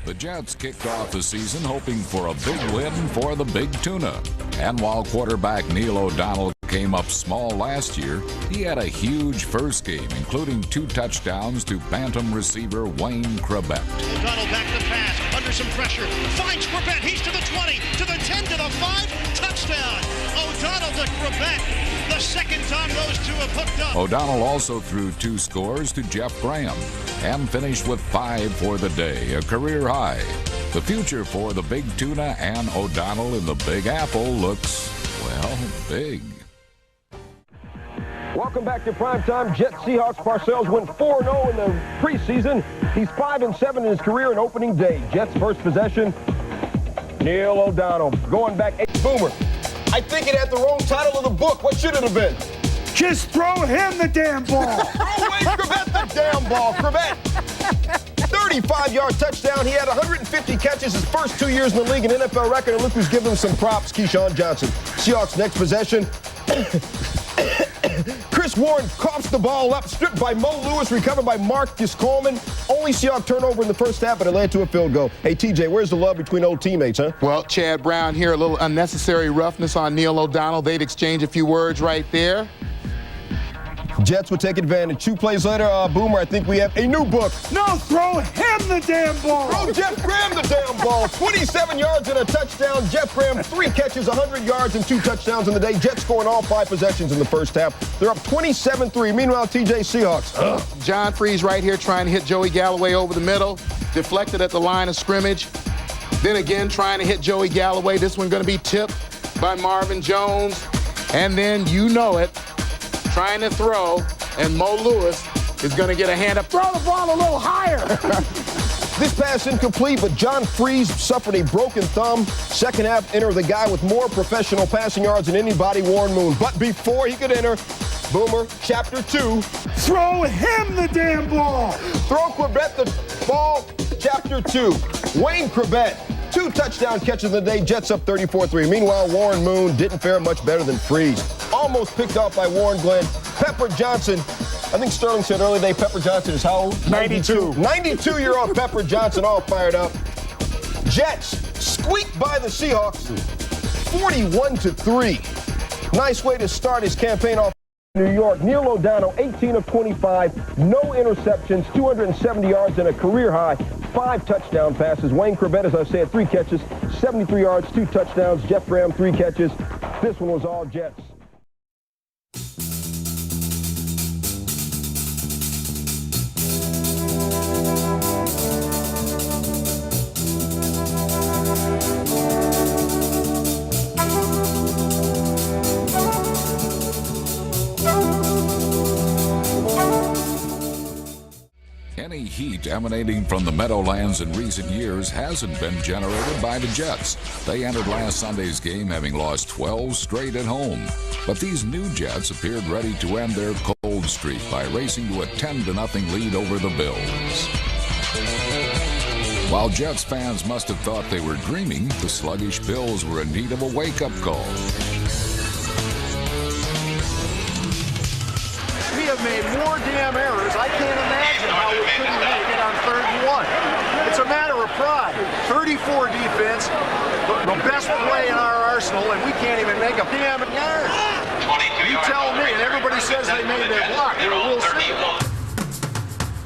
The Jets kicked off the season hoping for a big win for the Big Tuna. And while quarterback Neil O'Donnell came up small last year, he had a huge first game, including 2 touchdowns to Bantam receiver Wayne Krebet. O'Donnell back to pass, under some pressure, finds Krebet, he's to the 20, to the 10, to the 5, touchdown! O'Donnell to Krebet, the second time those two have hooked up. O'Donnell also threw 2 scores to Jeff Graham and finished with 5 for the day, a career high. The future for the Big Tuna and O'Donnell in the Big Apple looks, well, big. Welcome back to Primetime. Jets Seahawks. Parcells went 4-0 in the preseason. He's 5-7 in his career in opening day. Jets first possession. Neil O'Donnell going back. Boomer, I think it had the wrong title of the book. What should it have been? Just throw him the damn ball. Throw away Krebet the damn ball. Krebet. 35-yard touchdown. He had 150 catches his first 2 years in the league, an NFL record. And look who's giving him some props, Keyshawn Johnson. Seahawks next possession. Chris Warren coughs the ball up, stripped by Mo Lewis, recovered by Marcus Coleman. Only Seahawks turnover in the first half, but it led to a field goal. Hey, TJ, where's the love between old teammates, huh? Well, Chad Brown here, a little unnecessary roughness on Neil O'Donnell. They'd exchange a few words right there. Jets will take advantage. 2 plays later, Boomer, I think we have a new book. No, throw him the damn ball. Throw Jeff Graham the damn ball. 27 yards and a touchdown. Jeff Graham, 3 catches, 100 yards and 2 touchdowns in the day. Jets scoring all 5 possessions in the first half. They're up 27-3. Meanwhile, TJ, Seahawks. John Freeze right here trying to hit Joey Galloway over the middle. Deflected at the line of scrimmage. Then again trying to hit Joey Galloway. This one going to be tipped by Marvin Jones. And then, you know it, trying to throw, and Mo Lewis is going to get a hand up. Throw the ball a little higher. This pass incomplete, but John Freeze suffered a broken thumb. Second half, enter the guy with more professional passing yards than anybody, Warren Moon. But before he could enter, Boomer, chapter 2. Throw him the damn ball. Throw Krebet the ball, chapter 2. Wayne Krebet, 2 touchdown catches of the day. Jets up 34-3. Meanwhile, Warren Moon didn't fare much better than Freeze. Almost picked off by Warren Glenn. Pepper Johnson, I think Sterling said earlier today, Pepper Johnson is how old? 92. 92-year-old Pepper Johnson all fired up. Jets squeaked by the Seahawks 41-3. Nice way to start his campaign off in New York. Neil O'Donnell, 18 of 25, no interceptions, 270 yards and a career high, 5 touchdown passes. Wayne Krebet, as I said, 3 catches, 73 yards, 2 touchdowns. Jeff Graham, 3 catches. This one was all Jets. Any heat emanating from the Meadowlands in recent years hasn't been generated by the Jets. They entered last Sunday's game having lost 12 straight at home. But these new Jets appeared ready to end their cold streak by racing to a 10-0 lead over the Bills. While Jets fans must have thought they were dreaming, the sluggish Bills were in need of a wake-up call. We have made more damn errors. I can't imagine how we couldn't make it on 3rd and 1. It's a matter of pride. 34 defense, the best play in our arsenal, and we can't even make a damn yard. You tell me, and everybody says they made their block. We'll see.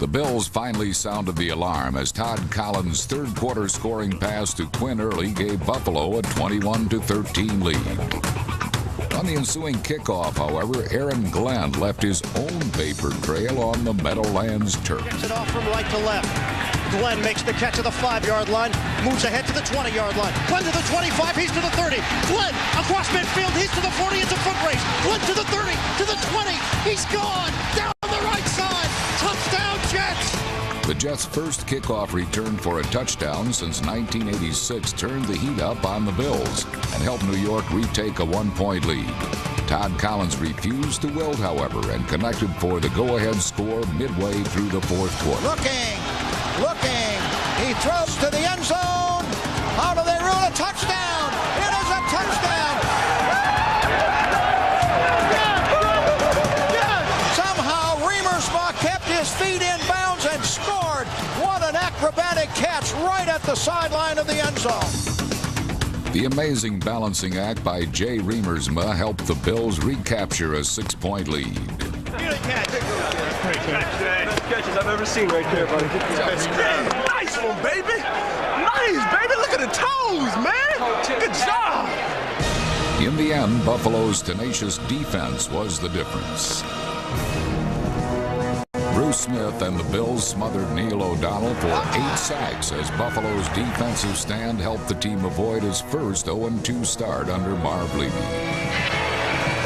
The Bills finally sounded the alarm as Todd Collins' third-quarter scoring pass to Quinn Early gave Buffalo a 21-13 lead. On the ensuing kickoff, however, Aaron Glenn left his own paper trail on the Meadowlands turf. Gets it off from right to left. Glenn makes the catch at the 5-yard line, moves ahead to the 20-yard line. Glenn to the 25, he's to the 30. Glenn across midfield, he's to the 40, it's a foot race. Glenn to the 30, to the 20, he's gone, down the right side. Touchdown, Jets! The Jets' first kickoff return for a touchdown since 1986 turned the heat up on the Bills and helped New York retake a 1-point lead. Todd Collins refused to wilt, however, and connected for the go-ahead score midway through the 4th quarter. Looking, he throws to the end zone. How do they rule a touchdown? It is a touchdown. Somehow Remersma kept his feet in bounds and scored. What an act acrobatic catch right at the sideline of the end zone. The amazing balancing act by Jay Reamersma helped the Bills recapture a 6-point lead. Best catches I've ever seen right there, buddy. Nice one, baby. Nice, baby. Look at the toes, man. Good job. In the end, Buffalo's tenacious defense was the difference. Bruce Smith and the Bills smothered Neil O'Donnell for 8 sacks as Buffalo's defensive stand helped the team avoid his first 0-2 start under Marv Levy.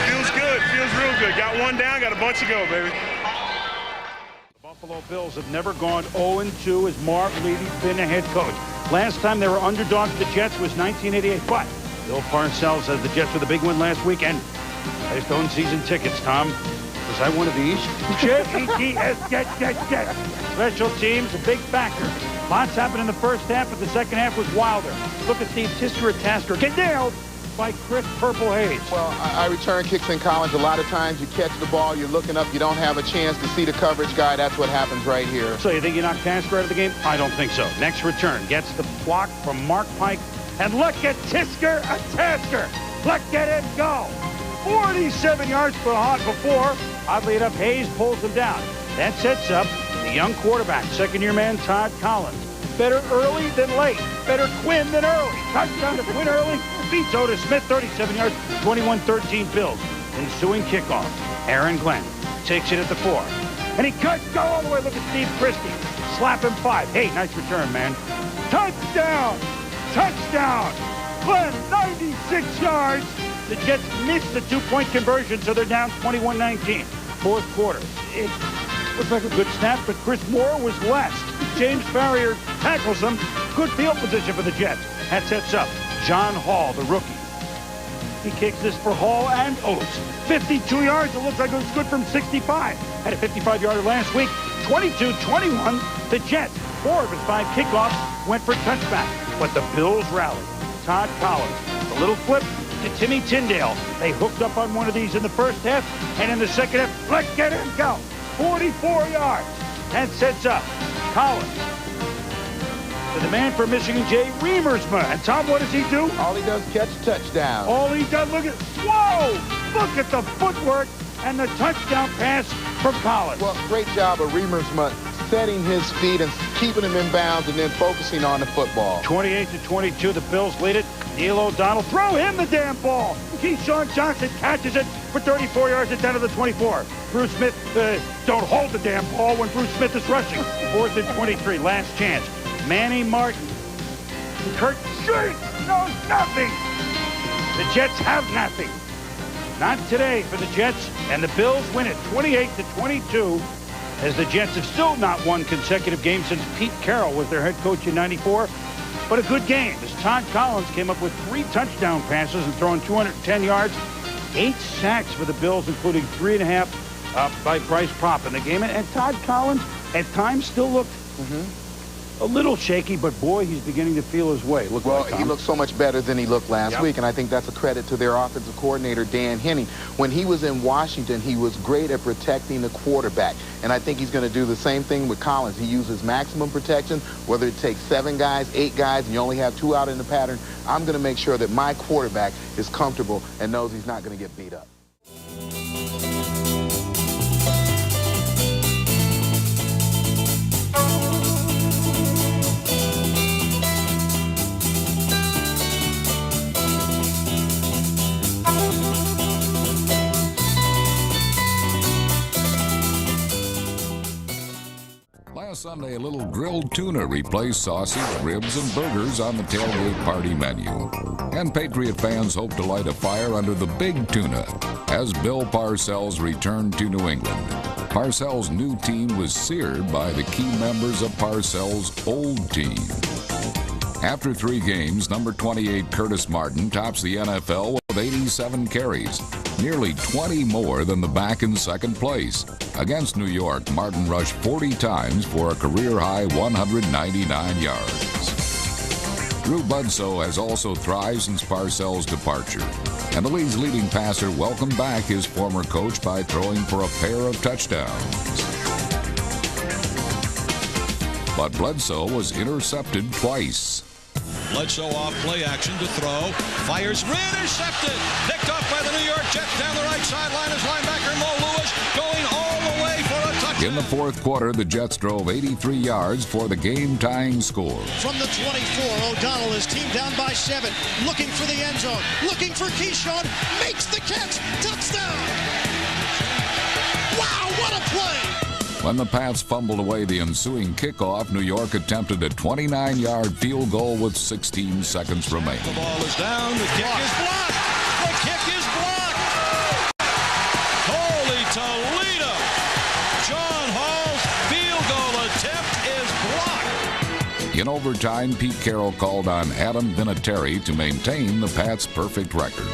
Feels good. Feels real good. Got one down, got a bunch to go, baby. The Buffalo Bills have never gone 0-2 as Marv Levy's been a head coach. Last time they were underdogs to the Jets was 1988, but Bill Parcells says the Jets with a big win last weekend. I just own season tickets, Tom. Was I one of these? J-E-T-S, Jet. Special teams, a big factor. Lots happened in the first half, but the second half was wilder. Look at Steve Tasker get nailed by Chris Purple Hayes. Well, I return kicks in college. A lot of times you catch the ball, you're looking up, you don't have a chance to see the coverage guy. That's what happens right here. So you think you knocked Tasker out of the game? I don't think so. Next return gets the block from Mark Pike. And look at Tasker. Look at him go. 47 yards per hog before. Oddly enough, Hayes pulls him down. That sets up the young quarterback, second-year man Todd Collins. Better early than late. Better Quinn than early. Touchdown to Quinn early. Beats Otis Smith, 37 yards, 21-13 Bills. Ensuing kickoff. Aaron Glenn takes it at the 4. And he could go all the way. Look at Steve Christie. Slap him 5. Hey, nice return, man. Touchdown. Glenn, 96 yards. The Jets missed the 2-point conversion, so they're down 21-19. Fourth quarter. It looked like a good snap, but Chris Moore was less. James Farrier tackles him. Good field position for the Jets. That sets up John Hall, the rookie. He kicks this for Hall and Oates. 52 yards. It looks like it was good from 65. Had a 55-yarder last week. 22-21. The Jets, 4 of his 5 kickoffs went for touchback. But the Bills rallied. Todd Collins, a little flip to Timmy Tyndale. They hooked up on one of these in the first half, and in the second half, let's get him go. 44 yards. That sets up Collins to the man for Michigan, Jay Reamersma. And Tom, what does he do? All he does is catch a touchdown. All he does, look at the footwork and the touchdown pass from Collins. Well, great job of Reamersma setting his feet and keeping him in bounds and then focusing on the football. 28-22, the Bills lead it. Neil O'Donnell, throw him the damn ball. Keyshawn Johnson catches it for 34 yards at 10 of the 24. Bruce Smith, don't hold the damn ball when Bruce Smith is rushing. 4th and 23, last chance. Manny Martin. Kurt Schultz knows nothing. The Jets have nothing. Not today for the Jets, and the Bills win it 28-22. As the Jets have still not won consecutive games since Pete Carroll was their head coach in '94. But a good game as Todd Collins came up with 3 touchdown passes and throwing 210 yards. 8 sacks for the Bills, including 3.5 by Bryce Propp in the game. And Todd Collins at times still looked a little shaky, but boy, he's beginning to feel his way. He looks so much better than he looked last week, and I think that's a credit to their offensive coordinator, Dan Henning. When he was in Washington, he was great at protecting the quarterback, and I think he's going to do the same thing with Collins. He uses maximum protection, whether it takes 7 guys, 8 guys, and you only have 2 out in the pattern. I'm going to make sure that my quarterback is comfortable and knows he's not going to get beat up. Last Sunday, a little grilled tuna replaced sausage, ribs, and burgers on the tailgate party menu. And Patriot fans hope to light a fire under the big tuna as Bill Parcells returned to New England. Parcells' new team was seared by the key members of Parcells' old team. After 3 games, number 28 Curtis Martin tops the NFL with 87 carries, nearly 20 more than the back in second place. Against New York, Martin rushed 40 times for a career-high 199 yards. Drew Bledsoe has also thrived since Parcells' departure, and the league's leading passer welcomed back his former coach by throwing for a pair of touchdowns. but Bledsoe was intercepted twice. Bledsoe off play action to throw. Fires, intercepted. Picked off by the New York Jets down the right sideline as linebacker Mo Lewis going all the way for a touchdown. In the fourth quarter, the Jets drove 83 yards for the game-tying score. From the 24, O'Donnell is teamed down by 7. Looking for the end zone. Looking for Keyshawn. Makes the catch. Touchdown. Wow, what a play. When the Pats fumbled away the ensuing kickoff, New York attempted a 29-yard field goal with 16 seconds remaining. The ball is down. The kick is blocked. The kick is blocked. Holy Toledo. John Hall's field goal attempt is blocked. In overtime, Pete Carroll called on Adam Vinatieri to maintain the Pats' perfect record.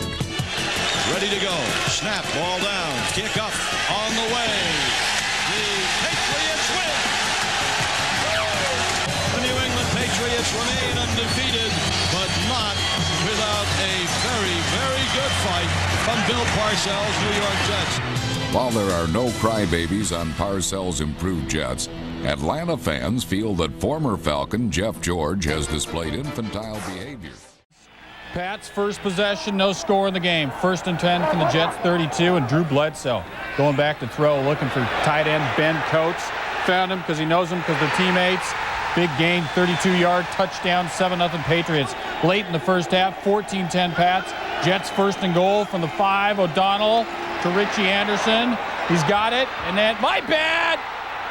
Ready to go. Snap, ball down. Kick up on the way. The Patriots win. The New England Patriots remain undefeated, but not without a very, very good fight from Bill Parcells' New York Jets. While there are no crybabies on Parcells' improved Jets, Atlanta fans feel that former Falcon Jeff George has displayed infantile behavior. Pats first possession, no score in the game. 1st and 10 from the Jets 32, and Drew Bledsoe going back to throw, looking for tight end Ben Coates. Found him because he knows him because they're teammates. Big gain, 32-yard touchdown, 7-0 Patriots. Late in the first half, 14-10 Pats. Jets 1st and goal from the 5. O'Donnell to Richie Anderson. He's got it, and then, my bad!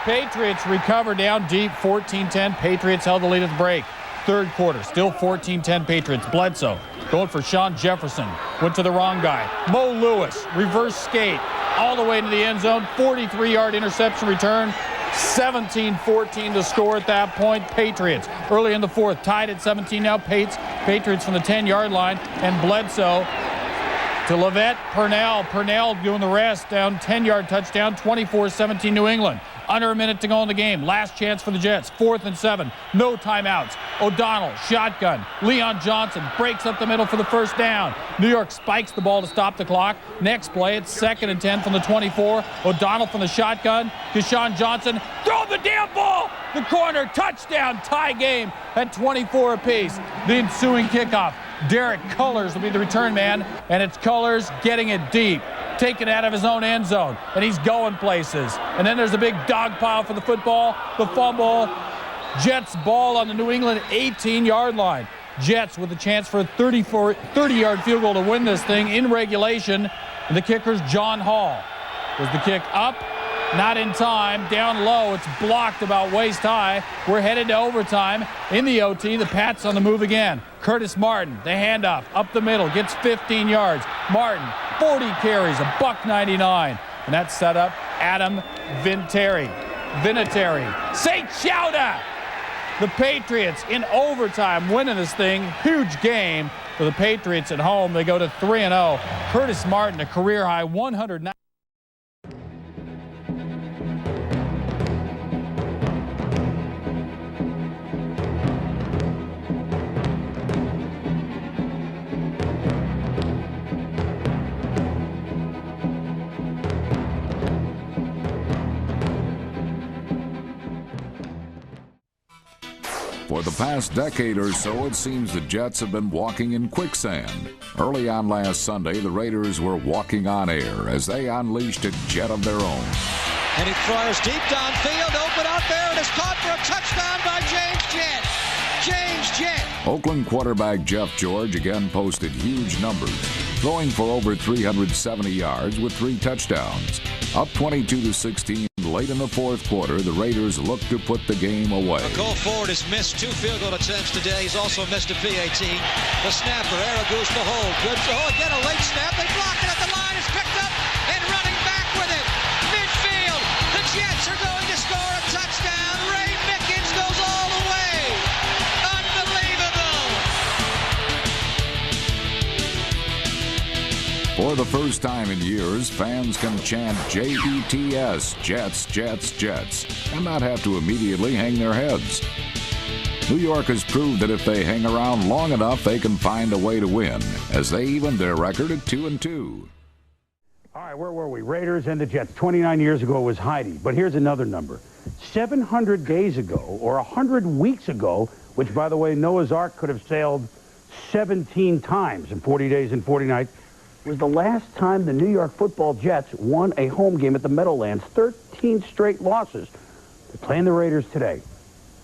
Patriots recover down deep, 14-10. Patriots held the lead at the break. Third quarter, still 14-10 Patriots. Bledsoe going for Sean Jefferson. Went to the wrong guy. Mo Lewis, reverse skate, all the way to the end zone. 43-yard interception return. 17-14 to score at that point. Patriots early in the fourth, tied at 17 now. Patriots from the 10-yard line. And Bledsoe to Levette Purnell. Purnell doing the rest. Down 10-yard touchdown, 24-17 New England. Under a minute to go in the game. Last chance for the Jets. 4th and 7. No timeouts. O'Donnell, shotgun. Leon Johnson breaks up the middle for the first down. New York spikes the ball to stop the clock. Next play, it's 2nd and 10 from the 24. O'Donnell from the shotgun. Deshaun Johnson, throw the damn ball! The corner, touchdown, tie game at 24 apiece. The ensuing kickoff. Derek Cullors will be the return man, and it's Cullors getting it deep. Taken out of his own end zone, and he's going places. And then there's a big dog pile for the football, the fumble. Jets ball on the New England 18-yard line. Jets with a chance for a 30-yard field goal to win this thing in regulation. And the kicker's John Hall. Was the kick up? Not in time. Down low. It's blocked about waist high. We're headed to overtime. In the OT, the Pats on the move again. Curtis Martin, the handoff, up the middle, gets 15 yards. Martin, 40 carries, $1.99. And that set up Adam Vinatieri. St. Chowda! The Patriots in overtime winning this thing. Huge game for the Patriots at home. They go to 3-0. Curtis Martin, a career-high 109. For the past decade or so, it seems the Jets have been walking in quicksand. Early on last Sunday, the Raiders were walking on air as they unleashed a jet of their own. And he fires deep downfield, open out there, and is caught for a touchdown by James Jett. James Jett. Oakland quarterback Jeff George again posted huge numbers, throwing for over 370 yards with 3 touchdowns. Up 22-16 late in the fourth quarter, the Raiders looked to put the game away. Cole Ford has missed 2 field goal attempts today. He's also missed a PAT. The snapper, Aragoose to hold. Good throw. Again, a late snap. They block it at the line. It's picked up and running back with it. Midfield. The Jets are going to score a touchdown. Ray Mickens goes all the way. Unbelievable. For the first time in years, fans can chant J-E-T-S, Jets, Jets, Jets, and not have to immediately hang their heads. New York has proved that if they hang around long enough, they can find a way to win, as they evened their record at 2-2. All right, where were we? Raiders and the Jets. 29 years ago was Heidi. But here's another number. 700 days ago, or 100 weeks ago, which, by the way, Noah's Ark could have sailed 17 times in 40 days and 40 nights, was the last time the New York Football Jets won a home game at the Meadowlands. 13 straight losses. They're playing the Raiders today.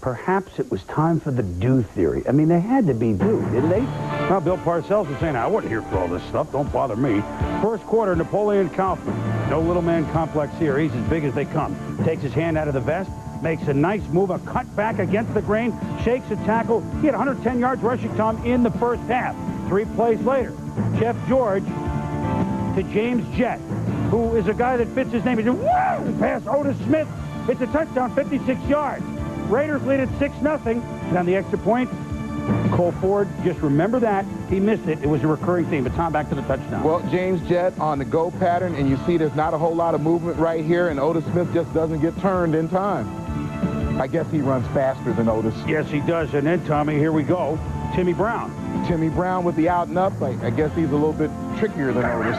Perhaps it was time for the do theory. I mean, they had to be due, didn't they? Well, Bill Parcells is saying, I wasn't here for all this stuff. Don't bother me. First quarter, Napoleon Kaufman. No little man complex here. He's as big as they come. Takes his hand out of the vest, makes a nice move, a cut back against the grain, shakes a tackle. He had 110 yards rushing, Tom, in the first half. 3 plays later, Jeff George to James Jett, who is a guy that fits his name. He said, whoa! Pass Otis Smith. It's a touchdown, 56 yards. Raiders lead at 6-0. And on the extra point, Cole Ford, just remember that. He missed it. It was a recurring theme. But Tom, back to the touchdown. Well, James Jett on the go pattern, and you see there's not a whole lot of movement right here, and Otis Smith just doesn't get turned in time. I guess he runs faster than Otis. Yes, he does. And then, Tommy, here we go. Timmy Brown. Timmy Brown with the out and up. I guess he's a little bit trickier than Otis.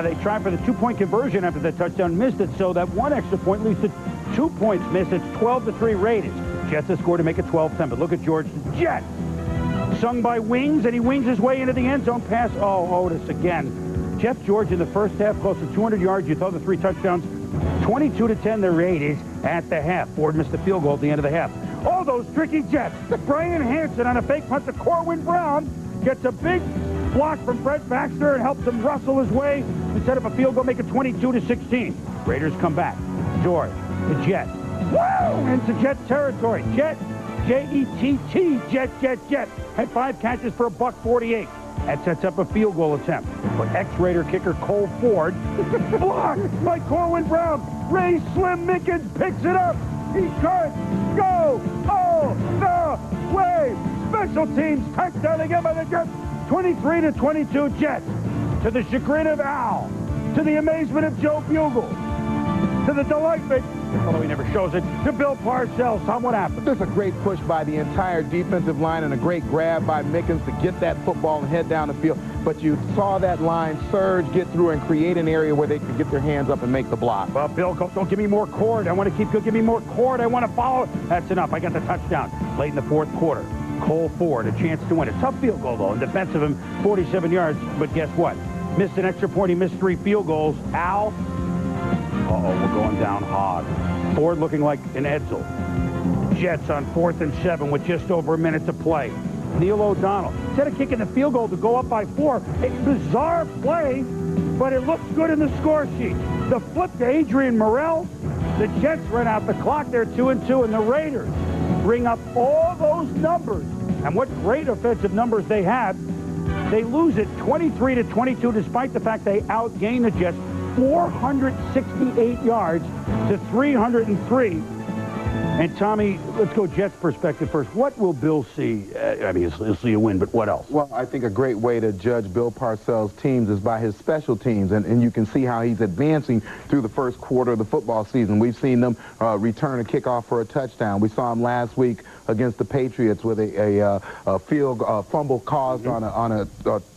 They tried for the 2-point conversion after that touchdown, missed it, so that one extra point leads to 2 points missed. It's 12-3 Raiders. Jets have scored to make it 12-10. But look at George Jett. Sung by Wings, and he wings his way into the end zone. Pass. Oh, Otis again. Jeff George in the first half, close to 200 yards. You throw the 3 touchdowns. 22-10 the Raiders at the half. Ford missed the field goal at the end of the half. Oh, those tricky Jets. Brian Hansen on a fake punt to Corwin Brown. Gets a big block from Fred Baxter and helps him wrestle his way to set up a field goal, make it 22-16. Raiders come back. George, the Jets. Woo! Into Jet territory. Jet, J-E-T-T, Jet. Had 5 catches for $148. That sets up a field goal attempt. But ex-Raider kicker Cole Ford, blocked by Corwin Brown. Ray Slim Mickens picks it up. He could go all the way. Special teams touchdown again by the Jets. 23-22 Jets. To the chagrin of Al. To the amazement of Joe Bugle. To the delight, although he never shows it, to Bill Parcells. Tom, what happened? There's a great push by the entire defensive line and a great grab by Mickens to get that football and head down the field. But you saw that line surge, get through, and create an area where they could get their hands up and make the block. Well, Bill, don't give me more cord. I want to keep you. Give me more cord. I want to follow. That's enough. I got the touchdown late in the fourth quarter. Cole Ford, a chance to win. A tough field goal, though. In defense of him, 47 yards. But guess what? Missed an extra point. He missed 3 field goals. Al. Uh-oh, we're going down hard. Ford looking like an Edsel. Jets on 4th and 7 with just over a minute to play. Neil O'Donnell, instead of kicking the field goal to go up by 4, a bizarre play, but it looks good in the score sheet. The flip to Adrian Morrell. The Jets run out the clock. They're 2-2, and the Raiders bring up all those numbers. And what great offensive numbers they had. They lose it 23-22, despite the fact they outgained the Jets 468 yards to 303. And Tommy, let's go Jets perspective first. What will Bill see? I mean, he'll see a win, but what else? Well, I think a great way to judge Bill Parcells' teams is by his special teams, and you can see how he's advancing through the first quarter of the football season. We've seen them return a kickoff for a touchdown. We saw him last week against the Patriots with a fumble caused on a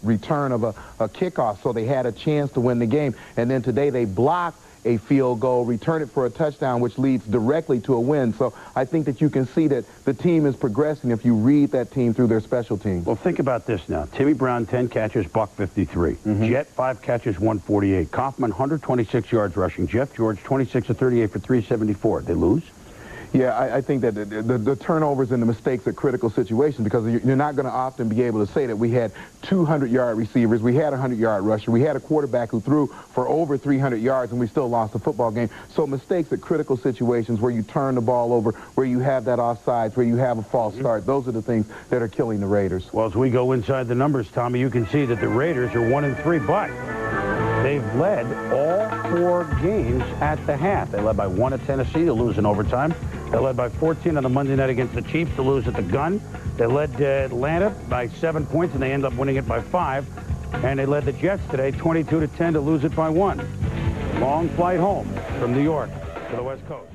return of a kickoff, so they had a chance to win the game. And then today they blocked a field goal, return it for a touchdown, which leads directly to a win. So I think that you can see that the team is progressing if you read that team through their special teams. Well, think about this now. Timmy Brown, 10 catches, $153. Jet, 5 catches, $148. Kaufman, 126 yards rushing. Jeff George, 26 of 38 for $374. They lose? Yeah, I think that the turnovers and the mistakes are critical situations, because you're not going to often be able to say that we had 200-yard receivers, we had a 100-yard rusher, we had a quarterback who threw for over 300 yards, and we still lost the football game. So mistakes at critical situations where you turn the ball over, where you have that offsides, where you have a false start, those are the things that are killing the Raiders. Well, as we go inside the numbers, Tommy, you can see that the Raiders are 1-3, but they've led all 4 games at the half. They led by 1 at Tennessee to lose in overtime. They led by 14 on the Monday night against the Chiefs to lose at the gun. They led Atlanta by 7 points, and they end up winning it by 5. And they led the Jets today 22-10 to lose it by 1. Long flight home from New York to the West Coast.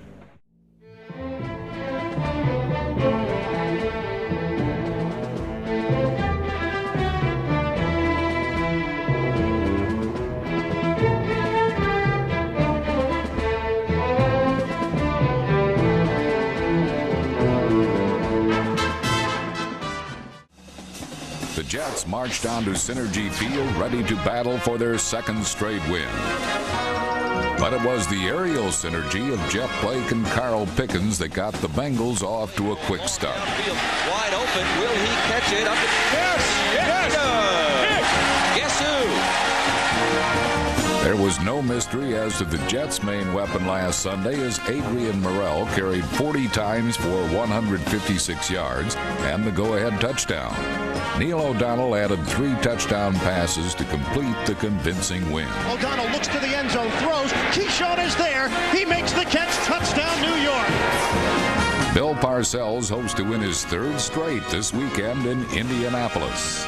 The Jets marched on to Synergy Field ready to battle for their second straight win. But it was the aerial synergy of Jeff Blake and Carl Pickens that got the Bengals off to a quick start. Field wide open. Will he catch it? Yes! Guess who? There was no mystery as to the Jets' main weapon last Sunday as Adrian Morrell carried 40 times for 156 yards and the go-ahead touchdown. Neil O'Donnell added 3 touchdown passes to complete the convincing win. O'Donnell looks to the end zone, throws. Keyshawn is there. He makes the catch. Touchdown, New York. Bill Parcells hopes to win his 3rd straight this weekend in Indianapolis.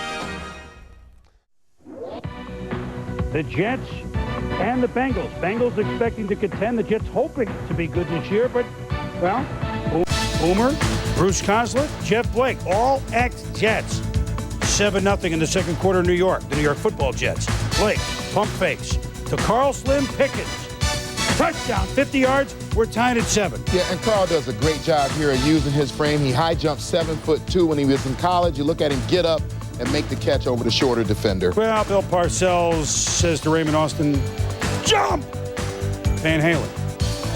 The Jets and the Bengals. Bengals expecting to contend. The Jets hoping to be good this year, but, well, Boomer, Bruce Kozlik, Jeff Blake, all ex-Jets. 7-0 in the second quarter, New York. The New York Football Jets. Blake, pump fakes to Carl Slim Pickens. Touchdown, 50 yards. We're tied at 7. Yeah, and Carl does a great job here of using his frame. He high jumped 7'2" when he was in college. You look at him get up and make the catch over the shorter defender. Well, Bill Parcells says to Raymond Austin, jump! Van Halen.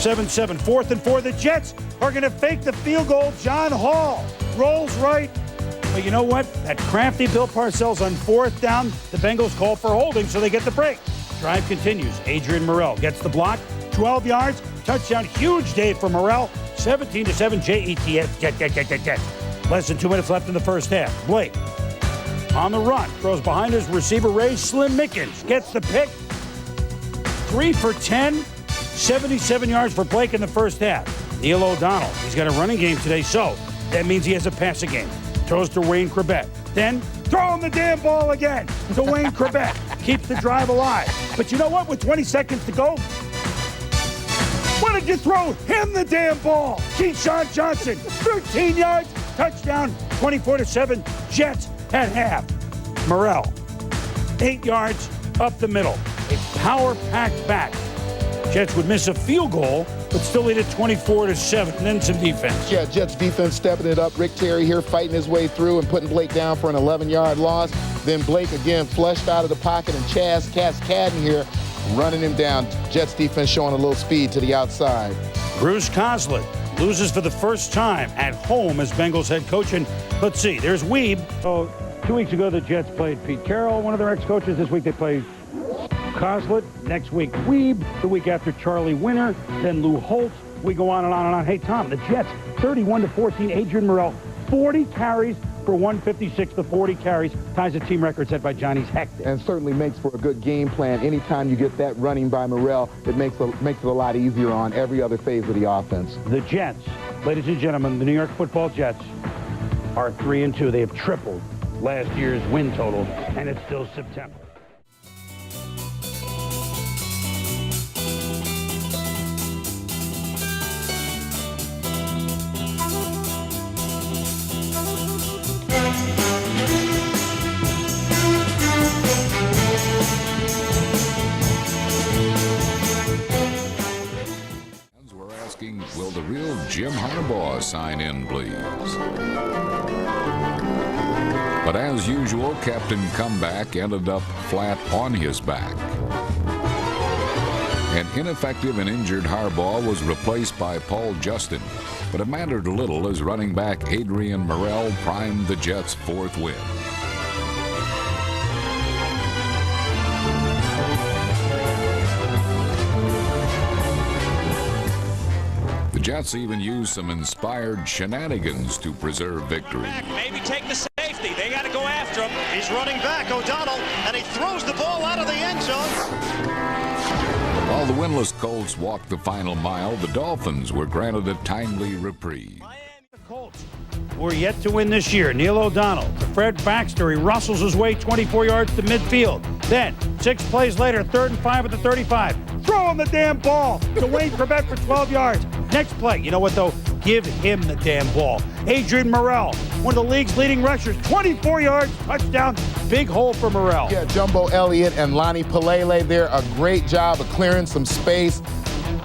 7-7, 4th and 4. The Jets are going to fake the field goal. John Hall rolls right. But you know what? That crafty Bill Parcells on 4th down. The Bengals call for holding, so they get the break. Drive continues. Adrian Morrell gets the block. 12 yards. Touchdown. Huge day for Morrell. 17-7. Jets. Less than 2 minutes left in the first half. Blake on the run. Throws behind his receiver, Ray Slim Mickens. Gets the pick. 3 for 10. 77 yards for Blake in the first half. Neil O'Donnell. He's got a running game today, so that means he has a passing game. Throws to Wayne Corbett. Then throwing the damn ball again to Wayne Corbett. Keeps the drive alive. But you know what? With 20 seconds to go, why did you throw him the damn ball? Keyshawn Johnson, 13 yards, touchdown, 24-7. Jets at half. Morrell, 8 yards up the middle. A power-packed back. Jets would miss a field goal, but still lead it 24-7, and then some defense. Yeah, Jets defense stepping it up. Rick Terry here fighting his way through and putting Blake down for an 11-yard loss. Then Blake again flushed out of the pocket, and Chaz Cascadden here running him down. Jets defense showing a little speed to the outside. Bruce Kozlik loses for the first time at home as Bengals head coach. And let's see, there's Weeb. Oh, 2 weeks ago, the Jets played Pete Carroll, one of their ex-coaches. This week they play Kozlik. Next week, Weeb. The week after, Charlie Winter. Then Lou Holtz. We go on and on and on. Hey, Tom, the Jets, 31-14. Adrian Morrell, 40 carries for 156. The 40 carries ties a team record set by Johnny's Hector. And certainly makes for a good game plan. Anytime you get that running by Morrell, it makes it a lot easier on every other phase of the offense. The Jets, ladies and gentlemen, the New York Football Jets are 3-2. They have tripled last year's win total, and it's still September. Will the real Jim Harbaugh sign in, please? But as usual, Captain Comeback ended up flat on his back. An ineffective and injured Harbaugh was replaced by Paul Justin, but it mattered little as running back Adrian Morrell primed the Jets' 4th win. The Jets even used some inspired shenanigans to preserve victory. Maybe take the safety. They got to go after him. He's running back, O'Donnell, and he throws the ball out of the end zone. While the winless Colts walked the final mile, the Dolphins were granted a timely reprieve. The Colts were yet to win this year. Neil O'Donnell to Fred Baxter. He rustles his way 24 yards to midfield. Then, 6 plays later, 3rd and 5 at the 35. Throwing the damn ball to Wayne Corbett for 12 yards. Next play, you know what though? Give him the damn ball. Adrian Morrell, one of the league's leading rushers, 24 yards, touchdown, big hole for Morrell. Yeah, Jumbo Elliott and Lonnie Pelele there, a great job of clearing some space.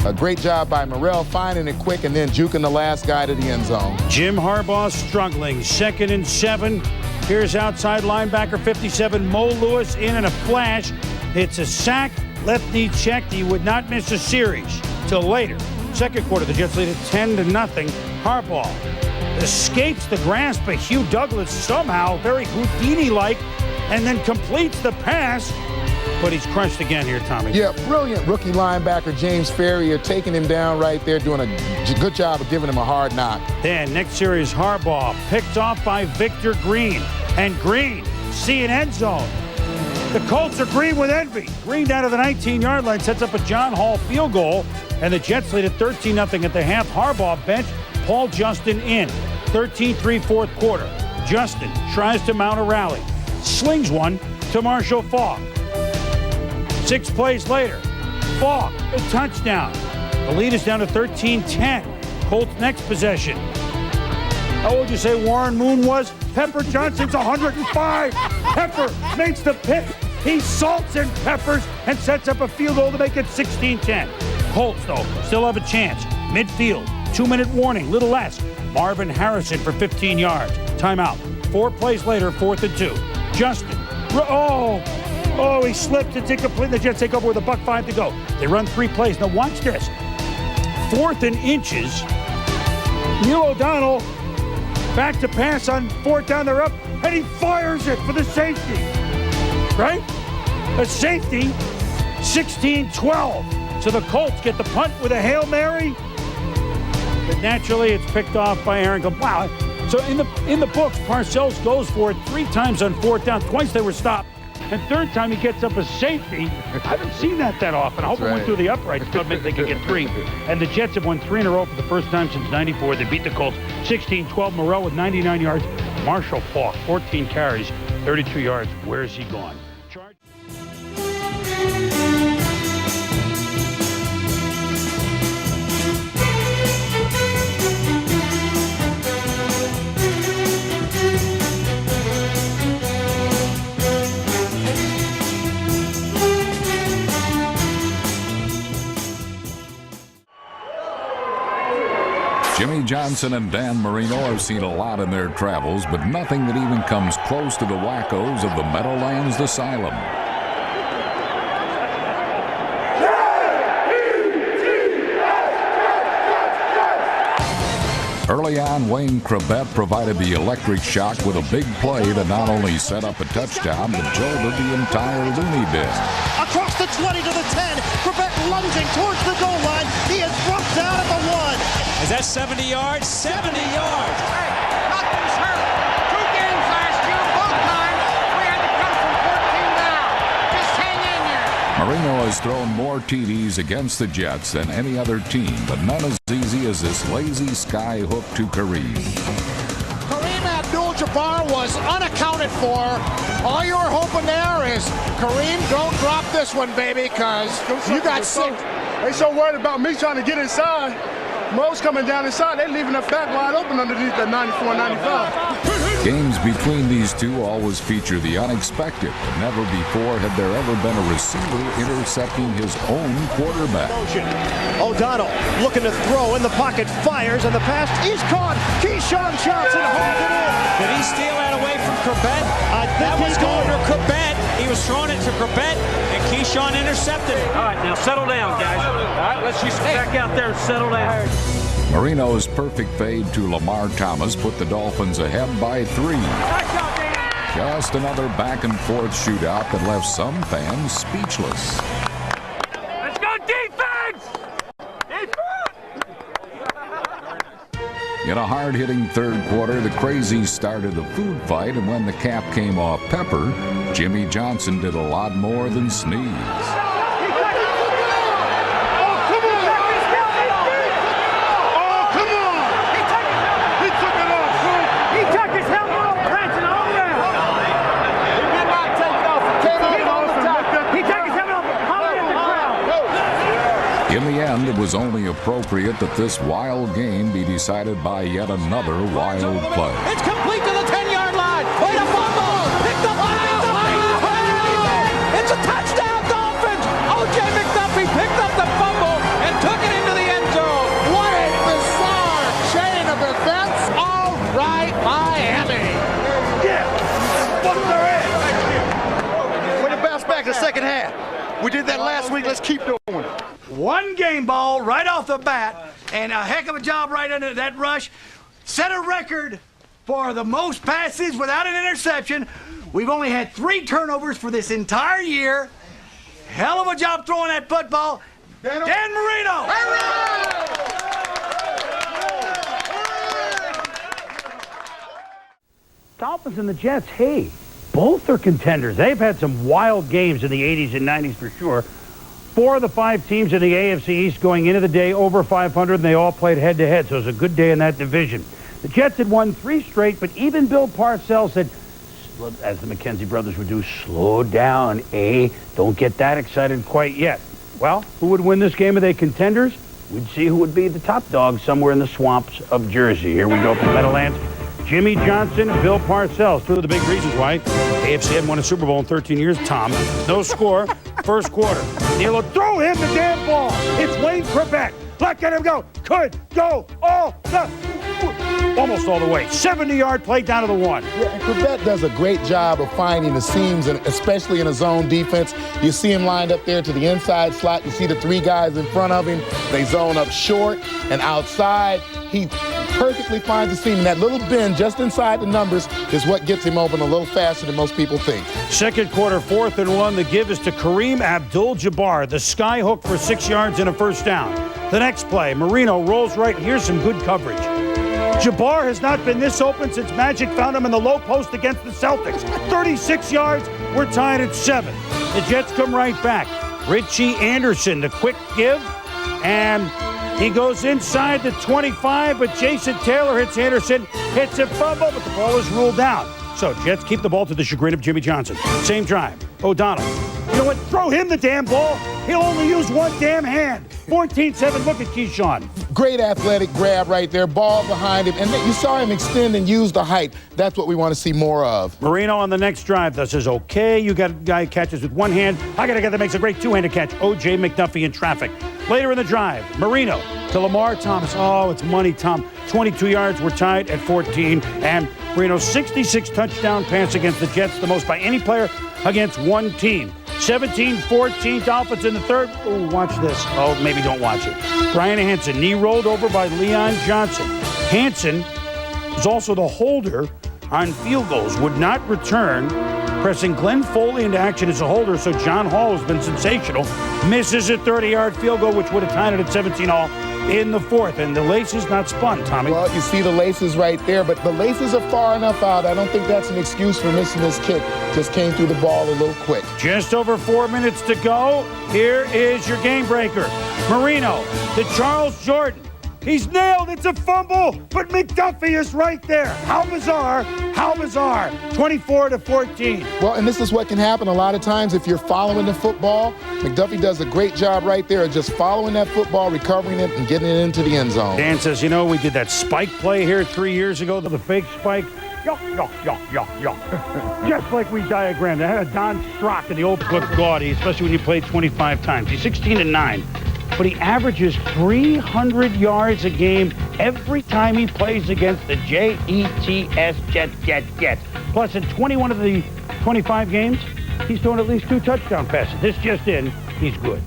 A great job by Morrell, finding it quick and then juking the last guy to the end zone. Jim Harbaugh struggling, 2nd and 7. Here's outside linebacker 57, Mo Lewis, in a flash. It's a sack, left knee checked. He would not miss a series till later. Second quarter, the Jets lead at 10-0. Harbaugh escapes the grasp of Hugh Douglas somehow, very Houdini-like, and then completes the pass. But he's crushed again here, Tommy. Yeah, brilliant rookie linebacker James Ferrier taking him down right there, doing a good job of giving him a hard knock. Then next series, Harbaugh picked off by Victor Green. And Green, see an end zone. The Colts are green with envy. Green down to the 19-yard line sets up a John Hall field goal. And the Jets lead at 13-0 at the half. Harbaugh bench, Paul Justin in. 13-3 fourth quarter. Justin tries to mount a rally. Slings one to Marshall Faulk. 6 plays later, Faulk, a touchdown. The lead is down to 13-10. Colts next possession. How old would you say Warren Moon was? Pepper Johnson's 105. Pepper makes the pick. He salts and peppers and sets up a field goal to make it 16-10. Colts, though, still have a chance. Midfield, 2-minute warning, little less. Marvin Harrison for 15 yards. Timeout. 4 plays later, 4th and 2. Justin. Oh, he slipped. It's incomplete. The Jets take over with $1.05 to go. They run 3 plays. Now watch this. 4th and inches. Neil O'Donnell back to pass on 4th down. They're up, and he fires it for the safety. Right? A safety. 16-12. So the Colts get the punt with a Hail Mary. But naturally, it's picked off by Aaron. Wow. So in the books, Parcells goes for it 3 times on 4th down. Twice they were stopped. And 3rd time he gets up a safety. I haven't seen that often. I hope it went through the uprights. Don't think they could get 3. And the Jets have won 3 in a row for the first time since '94. They beat the Colts 16-12. Morrell with 99 yards. Marshall Faulk, 14 carries, 32 yards. Where's he gone? Jimmy Johnson and Dan Marino have seen a lot in their travels, but nothing that even comes close to the wackos of the Meadowlands Asylum. Early on, Wayne Crabette provided the electric shock with a big play that not only set up a touchdown, but jolted the entire loony bin. Across the 20 to the 10, Crabette lunging towards the goal line. He is brought down at the 1. Is that 70 yards? 70 yards! Hey, nothing's hurt. 2 games last year, both times we had to come from 14 down. Just hang in there. Marino has thrown more TDs against the Jets than any other team, but none as easy as this lazy sky hook to Kareem. Kareem Abdul-Jabbar was unaccounted for. All you were hoping there is, Kareem, don't drop this one, baby, because you got sick. They so worried about me trying to get inside. Mo's coming down inside. They're leaving the back wide open underneath that 94-95. Games between these two always feature the unexpected, but never before had there ever been a receiver intercepting his own quarterback. O'Donnell looking to throw in the pocket, fires, and the pass is caught. Keyshawn Johnson holds it in. Did he steal that away from Crabette? That was going to Crabette. He was throwing it to Crabette, and Keyshawn intercepted it. All right, now settle down, guys. All right, let's just back out there and settle down. Marino's perfect fade to Lamar Thomas put the Dolphins ahead by 3. Just another back-and-forth shootout that left some fans speechless. Let's go defense! In a hard-hitting 3rd quarter, the Crazies started a food fight, and when the cap came off Pepper, Jimmy Johnson did a lot more than sneeze. In the end, it was only appropriate that this wild game be decided by yet another wild play. It's complete to the 10-yard line. Wait, a fumble. Picked up by McDuffie. It's a touchdown, Dolphins. O.J. McDuffie picked up the fumble and took it into the end zone. What a bizarre chain of events. All right, Miami. Yeah. bad. We did that last week. Let's keep doing it. One game ball right off the bat, and a heck of a job right under that rush. Set a record for the most passes without an interception. We've only had 3 turnovers for this entire year. Hell of a job throwing that football. Dan Marino! Dolphins and the Jets, hey, both are contenders. They've had some wild games in the 80s and 90s for sure. 4 of the 5 teams in the AFC East going into the day over 500, and they all played head-to-head, so it was a good day in that division. The Jets had won 3 straight, but even Bill Parcells said, as the McKenzie brothers would do, slow down, eh? Don't get that excited quite yet. Well, who would win this game? Are they contenders? We'd see who would be the top dog somewhere in the swamps of Jersey. Here we go from Meadowlands. Jimmy Johnson and Bill Parcells. 2 of the big reasons why AFC hadn't won a Super Bowl in 13 years. Tom, no score, first quarter. Neil, throw him the damn ball. It's Wayne Corbett. Let him go. Could go almost all the way. 70-yard play down to the 1. Yeah, and Corbett does a great job of finding the seams, and especially in a zone defense. You see him lined up there to the inside slot. You see the 3 guys in front of him. They zone up short and outside. He perfectly finds the seam. And that little bend just inside the numbers is what gets him open a little faster than most people think. Second quarter, 4th and 1. The give is to Kareem Abdul-Jabbar. The sky hook for 6 yards and a first down. The next play, Marino rolls right. Here's some good coverage. Jabbar has not been this open since Magic found him in the low post against the Celtics. 36 yards. We're tied at 7. The Jets come right back. Richie Anderson, the quick give, and he goes inside the 25, but Jason Taylor hits Anderson, hits a fumble, but the ball is ruled out. So Jets keep the ball to the chagrin of Jimmy Johnson. Same drive. O'Donnell. You know what? Throw him the damn ball. He'll only use one damn hand. 14-7. Look at Keyshawn. Great athletic grab right there. Ball behind him. And you saw him extend and use the height. That's what we want to see more of. Marino on the next drive that says, okay, you got a guy who catches with one hand. I got a guy that makes a great two-handed catch. O.J. McDuffie in traffic. Later in the drive, Marino to Lamar Thomas. Oh, it's money, Tom. 22 yards. We're tied at 14. And Marino's 66 touchdown pass against the Jets, the most by any player against one team. 17-14, Dolphins in the third. Oh, watch this. Oh, maybe don't watch it. Brian Hansen, knee rolled over by Leon Johnson. Hansen is also the holder on field goals, would not return, pressing Glenn Foley into action as a holder, so John Hall has been sensational. Misses a 30-yard field goal, which would have tied it at 17-all in the fourth. And the laces not spun, Tommy. Well, you see the laces right there, but the laces are far enough out. I don't think that's an excuse for missing this kick. Just came through the ball a little quick. Just over 4 minutes to go. Here is your game breaker. Marino to Charles Jordan. He's nailed. It's a fumble, but McDuffie is right there. How bizarre. How bizarre. 24-14. Well, and this is what can happen a lot of times if you're following the football. McDuffie does a great job right there of just following that football, recovering it, and getting it into the end zone. Dan says, you know, we did that spike play here 3 years ago, the fake spike. Just like we diagrammed. I had a Don Strock in the old book Gaudy, especially when you played 25 times. He's 16-9. But he averages 300 yards a game every time he plays against the Jets. Plus, in 21 of the 25 games, he's thrown at least 2 touchdown passes. This just in, he's good.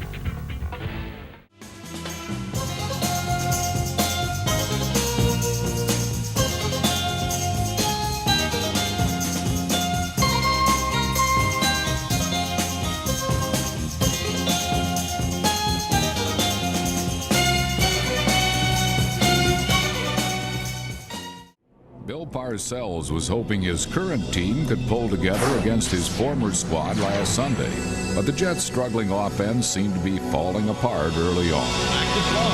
Parcells was hoping his current team could pull together against his former squad last Sunday, but the Jets' struggling offense seemed to be falling apart early on. Back to throw,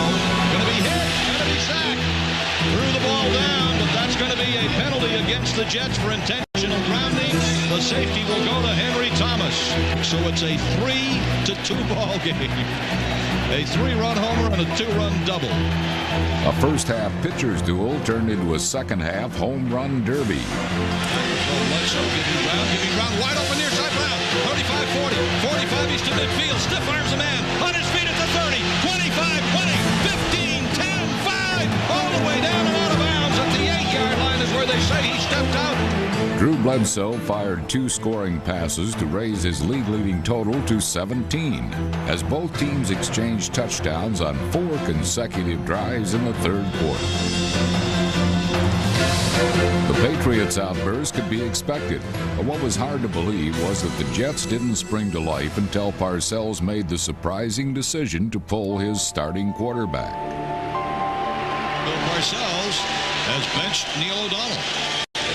going to be hit, going to be sacked, threw the ball down, but that's going to be a penalty against the Jets for intentional grounding. The safety will go to Henry Thomas, so it's a 3-2 ball game. A 3-run homer and a 2-run double. A first-half pitcher's duel turned into a second-half home run derby. Giving ground, wide open near side Brown. 35-40, 45 east to midfield. Stiff arms a man on his feet at the 30, 25, 20, 15, 10, 5, all the way down and out of bounds at the 8-yard line is where they say he stepped out. Drew Drew Bledsoe fired 2 scoring passes to raise his league-leading total to 17, as both teams exchanged touchdowns on 4 consecutive drives in the third quarter. The Patriots' outburst could be expected, but what was hard to believe was that the Jets didn't spring to life until Parcells made the surprising decision to pull his starting quarterback. Bill Parcells has benched Neil O'Donnell.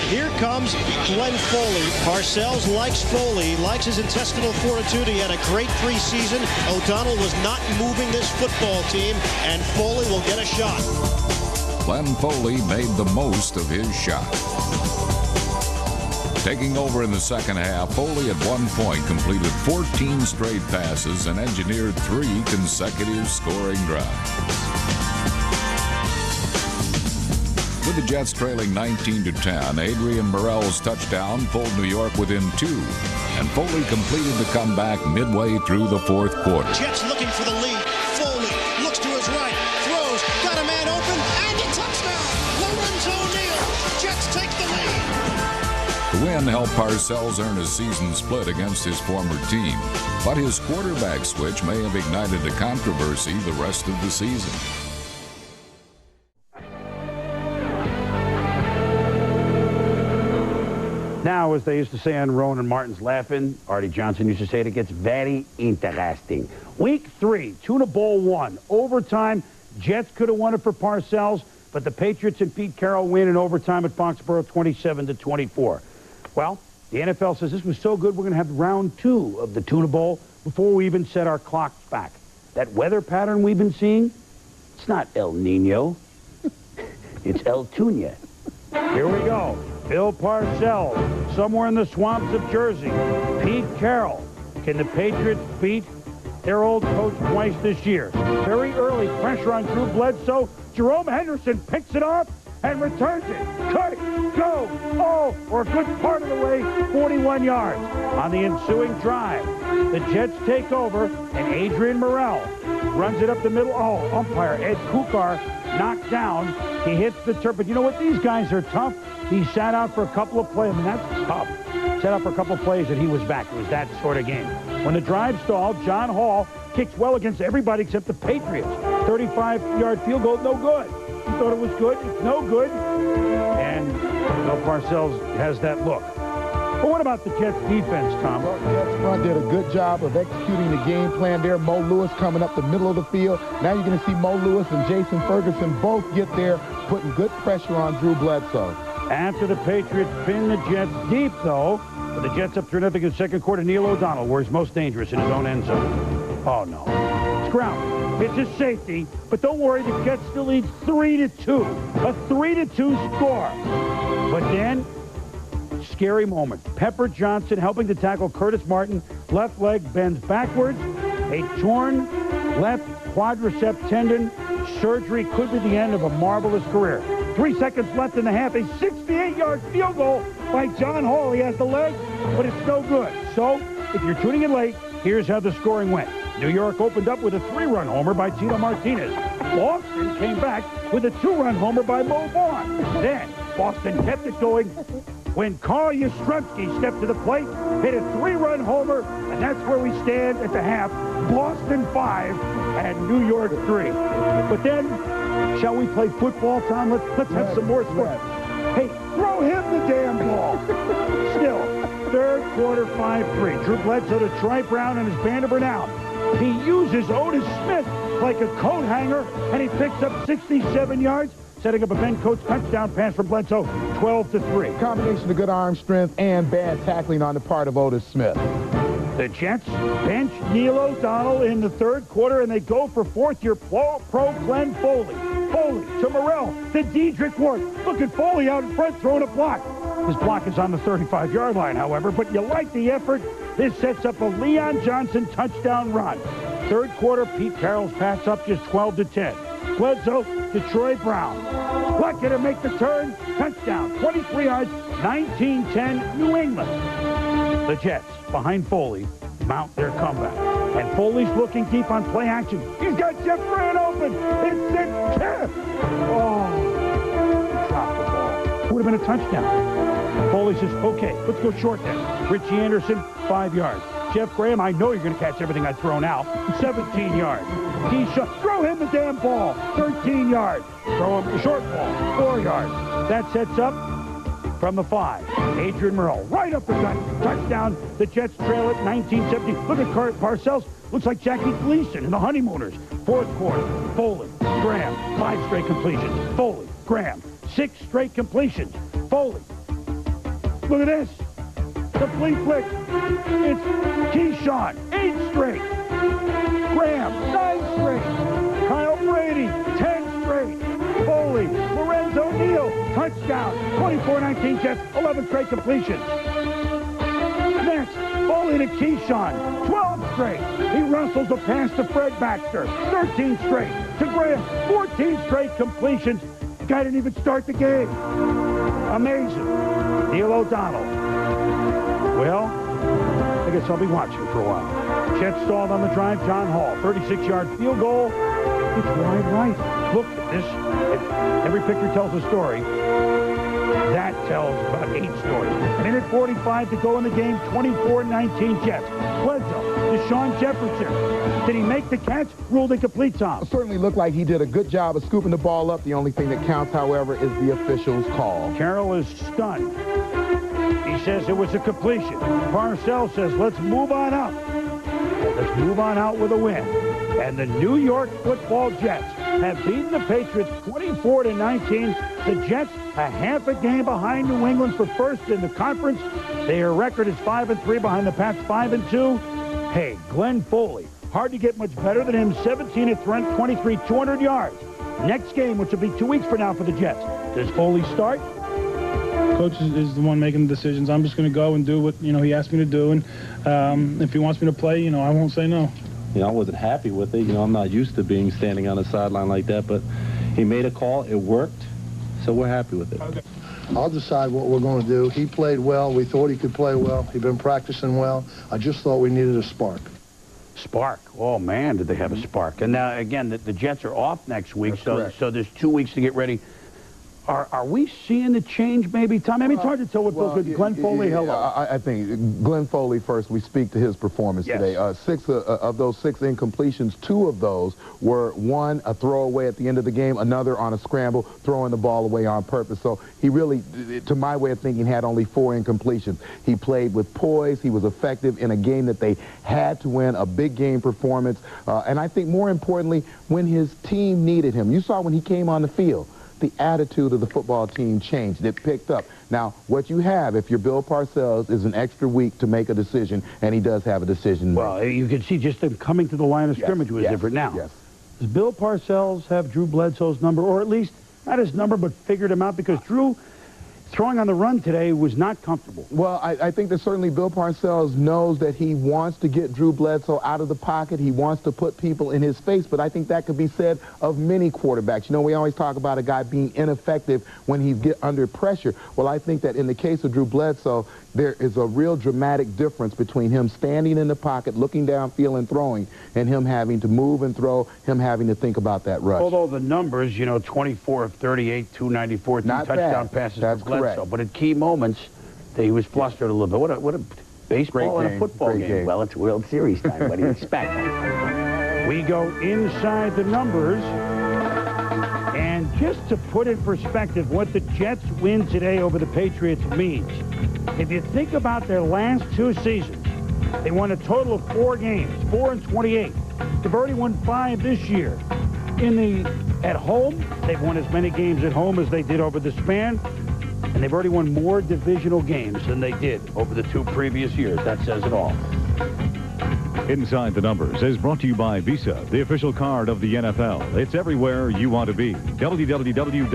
Here comes Glenn Foley. Parcells likes Foley, likes his intestinal fortitude. He had a great preseason. O'Donnell was not moving this football team, and Foley will get a shot. Glenn Foley made the most of his shot. Taking over in the second half, Foley at one point completed 14 straight passes and engineered 3 consecutive scoring drives. With the Jets trailing 19-10, Adrian Morrell's touchdown pulled New York within 2, and Foley completed the comeback midway through the fourth quarter. Jets looking for the lead. Foley looks to his right, throws, got a man open, and a touchdown! Lorenzo Neal. Jets take the lead. The win helped Parcells earn a season split against his former team, but his quarterback switch may have ignited a controversy the rest of the season. Now, as they used to say on Rowan Martin's Laughing, Artie Johnson used to say, it gets very interesting. Week 3, Tuna Bowl 1, overtime. Jets could have won it for Parcells, but the Patriots and Pete Carroll win in overtime at Foxborough 27-24. Well, the NFL says this was so good we're going to have round 2 of the Tuna Bowl before we even set our clocks back. That weather pattern we've been seeing, it's not El Nino. It's El Tuna. Here we go. Bill Parcells, somewhere in the swamps of Jersey. Pete Carroll. Can the Patriots beat their old coach twice this year? Very early pressure on Drew Bledsoe. Jerome Henderson picks it off and returns it. Cut, go, oh, or a good part of the way, 41 yards. On the ensuing drive, the Jets take over, and Adrian Morrell runs it up the middle. Oh, umpire Ed Kukar knocked down. He hits the turf. But you know what? These guys are tough. He sat out for a couple of plays. I mean, that's tough. Sat out for a couple of plays, and he was back. It was that sort of game. When the drive stalled, John Hall kicks well against everybody except the Patriots. 35-yard field goal, no good. He thought it was good. It's no good. And Bill Parcells has that look. But what about the Jets defense, Tom? Well, the Jets front did a good job of executing the game plan there. Mo Lewis coming up the middle of the field. Now you're going to see Mo Lewis and Jason Ferguson both get there, putting good pressure on Drew Bledsoe. After the Patriots pin the Jets deep, though, with the Jets up 3-0 in the second quarter, Neil O'Donnell, where he's most dangerous in his own end zone. Oh, no. It's ground. It's a safety, but don't worry, the Jets still lead 3-2. A 3-2 score. But then, scary moment. Pepper Johnson helping to tackle Curtis Martin. Left leg bends backwards. A torn left quadricep tendon. Surgery could be the end of a marvelous career. 3 seconds left in the half. A 68-yard field goal by John Hall. He has the leg, but it's no good. So, if you're tuning in late, here's how the scoring went. New York opened up with a 3-run homer by Tito Martinez. Boston came back with a 2-run homer by Mo Vaughn. Then, Boston kept it going when Carl Yastrzemski stepped to the plate, hit a 3-run homer, and that's where we stand at the half. Boston 5 and New York 3. But then, shall we play football, Tom? Let's have some more score. Hey, throw him the damn ball. Still, third quarter 5-3. Drew Bledsoe to Troy Brown and his band of renown. He uses Otis Smith like a coat hanger, and he picks up 67 yards, setting up a Ben Coates touchdown pass from Bledsoe, 12-3. Combination of good arm strength and bad tackling on the part of Otis Smith. The Jets bench Neil O'Donnell in the third quarter, and they go for fourth-year pro Glenn Foley. Foley to Morrell to Dedrick Ward. Look at Foley out in front throwing a block. His block is on the 35-yard line, however, but you like the effort. This sets up a Leon Johnson touchdown run. Third quarter, Pete Carroll's pass up just 12-10. Bledsoe to Troy Brown. Lucky to make the turn. Touchdown. 23 yards. 19-10 New England. The Jets, behind Foley, mount their comeback. And Foley's looking deep on play action. He's got Jeff Grant open. It's a tip. Oh, he dropped the ball. It would have been a touchdown. Foley says, okay, let's go short then. Richie Anderson, 5 yards. Jeff Graham, I know you're going to catch everything I throw now. 17 yards. Keyshawn, throw him the damn ball. 13 yards. Throw him the short ball. 4 yards. That sets up from the 5. Adrian Merle, right up the gut. Touchdown. The Jets trail it 19-17. Look at Parcells. Looks like Jackie Gleason in the Honeymooners. Fourth quarter. Foley, Graham, 5 straight completions. Foley, Graham, 6 straight completions. Foley. Look at this. The flea flick. It's Keyshawn, 8 straight. Graham, 9 straight. Kyle Brady, 10 straight. Foley, Lorenzo Neal, touchdown. 24-19 Jets, 11 straight completions. Next, Foley to Keyshawn, 12 straight. He wrestles a pass to Fred Baxter, 13 straight. To Graham, 14 straight completions. The guy didn't even start the game. Amazing. Neil O'Donnell. Well, I guess I'll be watching for a while. Jets stalled on the drive. John Hall, 36-yard field goal. It's wide right. Look at this. Every picture tells a story. That tells about 8 stories. Minute 45 to go in the game. 24-19 Jets. Bledsoe, Deshaun Jefferson. Did he make the catch? Ruled incomplete, Tom. It certainly looked like he did a good job of scooping the ball up. The only thing that counts, however, is the official's call. Carroll is stunned. He says it was a completion. Parcells says, let's move on up. Let's move on out with a win. And the New York Football Jets have beaten the Patriots 24-19. The Jets a half a game behind New England for first in the conference. Their record is 5-3 behind the Pats, 5-2. Hey, Glenn Foley, hard to get much better than him. 17 at 23, 200 yards. Next game, which will be 2 weeks from now for the Jets. Does Foley start? Coach is the one making the decisions. I'm just going to go and do what he asked me to do, and if he wants me to play, I won't say no. I wasn't happy with it. I'm not used to being standing on the sideline like that, but he made a call. It worked, so we're happy with it. Okay. I'll decide what we're going to do. He played well. We thought he could play well. He'd been practicing well. I just thought we needed a spark. Spark. Oh, man, did they have a spark. And now, again, the Jets are off next week, so there's 2 weeks to get ready. Are we seeing the change, maybe, Tom? I mean, it's hard to tell what feels good. Glenn Foley, hello. I think Glenn Foley first. We speak to his performance today. 6 of those 6 incompletions, 2 of those were, one, a throwaway at the end of the game, another on a scramble, throwing the ball away on purpose. So he really, to my way of thinking, had only 4 incompletions. He played with poise. He was effective in a game that they had to win, a big game performance. And I think more importantly, when his team needed him. You saw when he came on the field, the attitude of the football team changed. It picked up. Now, what you have, if you're Bill Parcells, is an extra week to make a decision, and he does have a decision. Well, you can see just them coming to the line of scrimmage was different. Now, does Bill Parcells have Drew Bledsoe's number, or at least not his number, but figured him out? Because Drew, throwing on the run today, was not comfortable. Well, I think that certainly Bill Parcells knows that he wants to get Drew Bledsoe out of the pocket. He wants to put people in his face, but I think that could be said of many quarterbacks. We always talk about a guy being ineffective when he gets under pressure. Well, I think that in the case of Drew Bledsoe, there is a real dramatic difference between him standing in the pocket, looking downfield and throwing, and him having to move and throw, him having to think about that rush. Although the numbers, 24 of 38, 294, 2 touchdown passes for Bledsoe. But at key moments, he was flustered a little bit. What a baseball and a football game. Well, it's World Series time. What do you expect? We go inside the numbers. And just to put in perspective what the Jets win today over the Patriots means, if you think about their last 2 seasons, they won a total of 4 games, 4-28. They've already won 5 this year. At home, they've won as many games at home as they did over the span, and they've already won more divisional games than they did over the 2 previous years. That says it all. Inside the Numbers is brought to you by Visa, the official card of the NFL. It's everywhere you want to be. www.visa.com.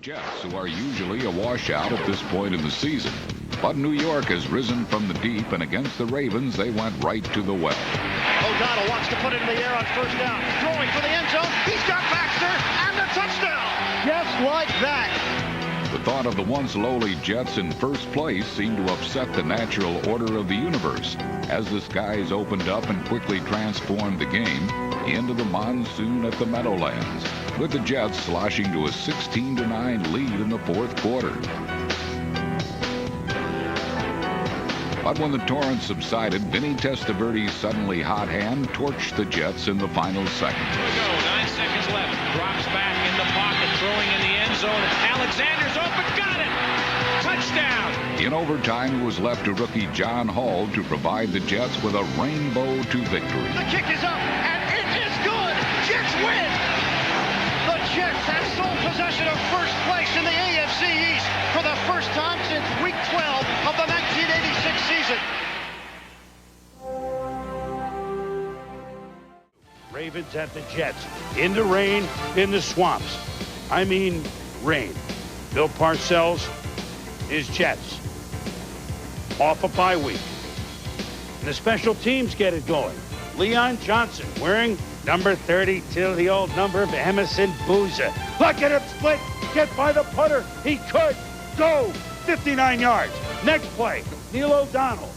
Jets, who are usually a washout at this point in the season. But New York has risen from the deep, and against the Ravens, they went right to the well. O'Donnell wants to put it in the air on first down. He's throwing for the end zone. He's got Baxter and the touchdown. Just like that. The thought of the once lowly Jets in first place seemed to upset the natural order of the universe as the skies opened up and quickly transformed the game into the monsoon at the Meadowlands, with the Jets sloshing to a 16-9 lead in the fourth quarter. But when the torrent subsided, Vinny Testaverde's suddenly hot hand torched the Jets in the final seconds. Here we go, 9 seconds left. Drops back in the pocket, throwing in the end zone. Alexander's open, got it! Touchdown! In overtime, it was left to rookie John Hall to provide the Jets with a rainbow to victory. The kick is up, and it is good! Jets win! The Jets have sole possession of first place in the AFC East for the first time since Week 12 of the 1986 season. Ravens at the Jets. In the rain, in the swamps. I mean, rain. Bill Parcells, his Jets. Off a bye week. And the special teams get it going. Leon Johnson wearing number 32, the old number of Emerson Boozer. Look at him split. Get by the putter. He could go 59 yards. Next play, Neil O'Donnell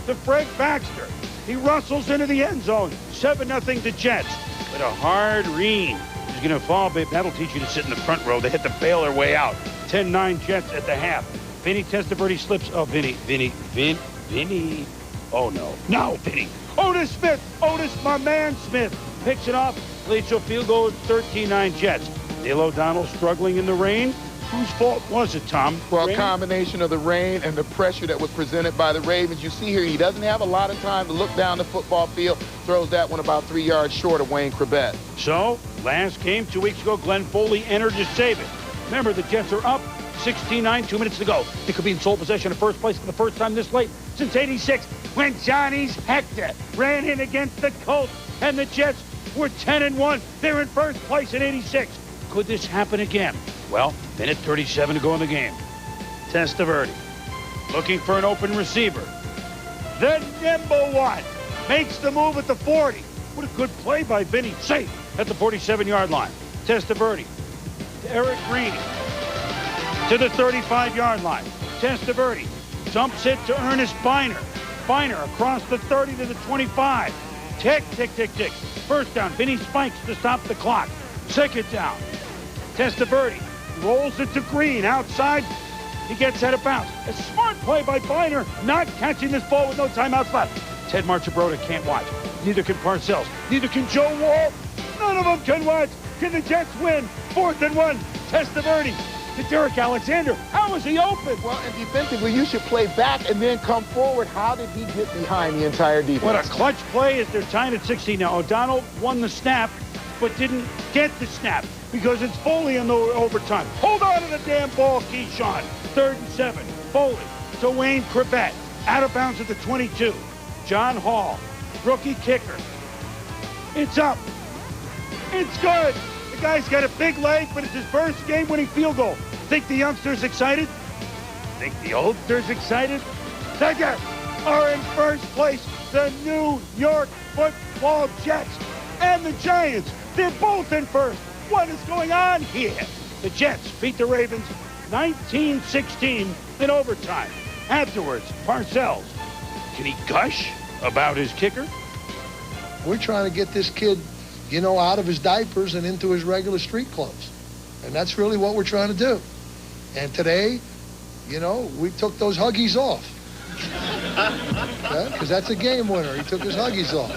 to Frank Baxter. He rustles into the end zone. 7-0 to Jets. But a hard read. He's going to fall, babe. That'll teach you to sit in the front row. They hit the bail their way out. 10-9 Jets at the half. Vinny Testaverde slips. Oh, Vinny. Oh, no, Vinny. Otis Smith. Otis, my man, Smith. Picks it off. Leads to a field goal. 13-9 Jets. Neil O'Donnell struggling in the rain. Whose fault was it, Tom? Well, a combination of the rain and the pressure that was presented by the Ravens. You see here, he doesn't have a lot of time to look down the football field. Throws that one about 3 yards short of Wayne Corbett. So, last game 2 weeks ago, Glenn Foley entered to save it. Remember, the Jets are up 16-9, 2 minutes to go. They could be in sole possession of first place for the first time this late since '86, when Johnny's Hector ran in against the Colts, and the Jets were 10-1. They're in first place in '86. Could this happen again? Well, minute 37 to go in the game. Testaverde looking for an open receiver. The nimble one makes the move at the 40. What a good play by Vinny. Safe at the 47-yard line. Testaverde to Eric Green to the 35-yard line. Testaverde dumps it to Ernest Biner. Biner across the 30 to the 25. Tick, tick, tick, tick. First down. Vinny spikes to stop the clock. Second down. Testaverde rolls it to Green outside. He gets out of bounds. A smart play by Biner, not catching this ball with no timeouts left. Ted Marchibroda can't watch. Neither can Parcells. Neither can Joe Wall. None of them can watch. Can the Jets win? 4th and 1. Testaverde to Derek Alexander. How is he open? Well, and defensively, you should play back and then come forward. How did he get behind the entire defense? What a clutch play as they're tied at 16 now. O'Donnell won the snap, but didn't get the snap because it's Foley in the overtime. Hold on to the damn ball, Keyshawn. 3rd and 7. Foley to Wayne Corbett. Out of bounds at the 22. John Hall, rookie kicker. It's up. It's good. The guy's got a big leg, but it's his first game-winning field goal. Think the youngster's excited? Think the oldster's excited? The Jets are in first place. The New York Football Jets and the Giants, they're both in first. What is going on here? The Jets beat the Ravens 19-16 in overtime. Afterwards, Parcells, can he gush about his kicker? We're trying to get this kid, you know, out of his diapers and into his regular street clothes. And that's really what we're trying to do. And today, you know, we took those Huggies off. Because that's a game winner. He took his Huggies off.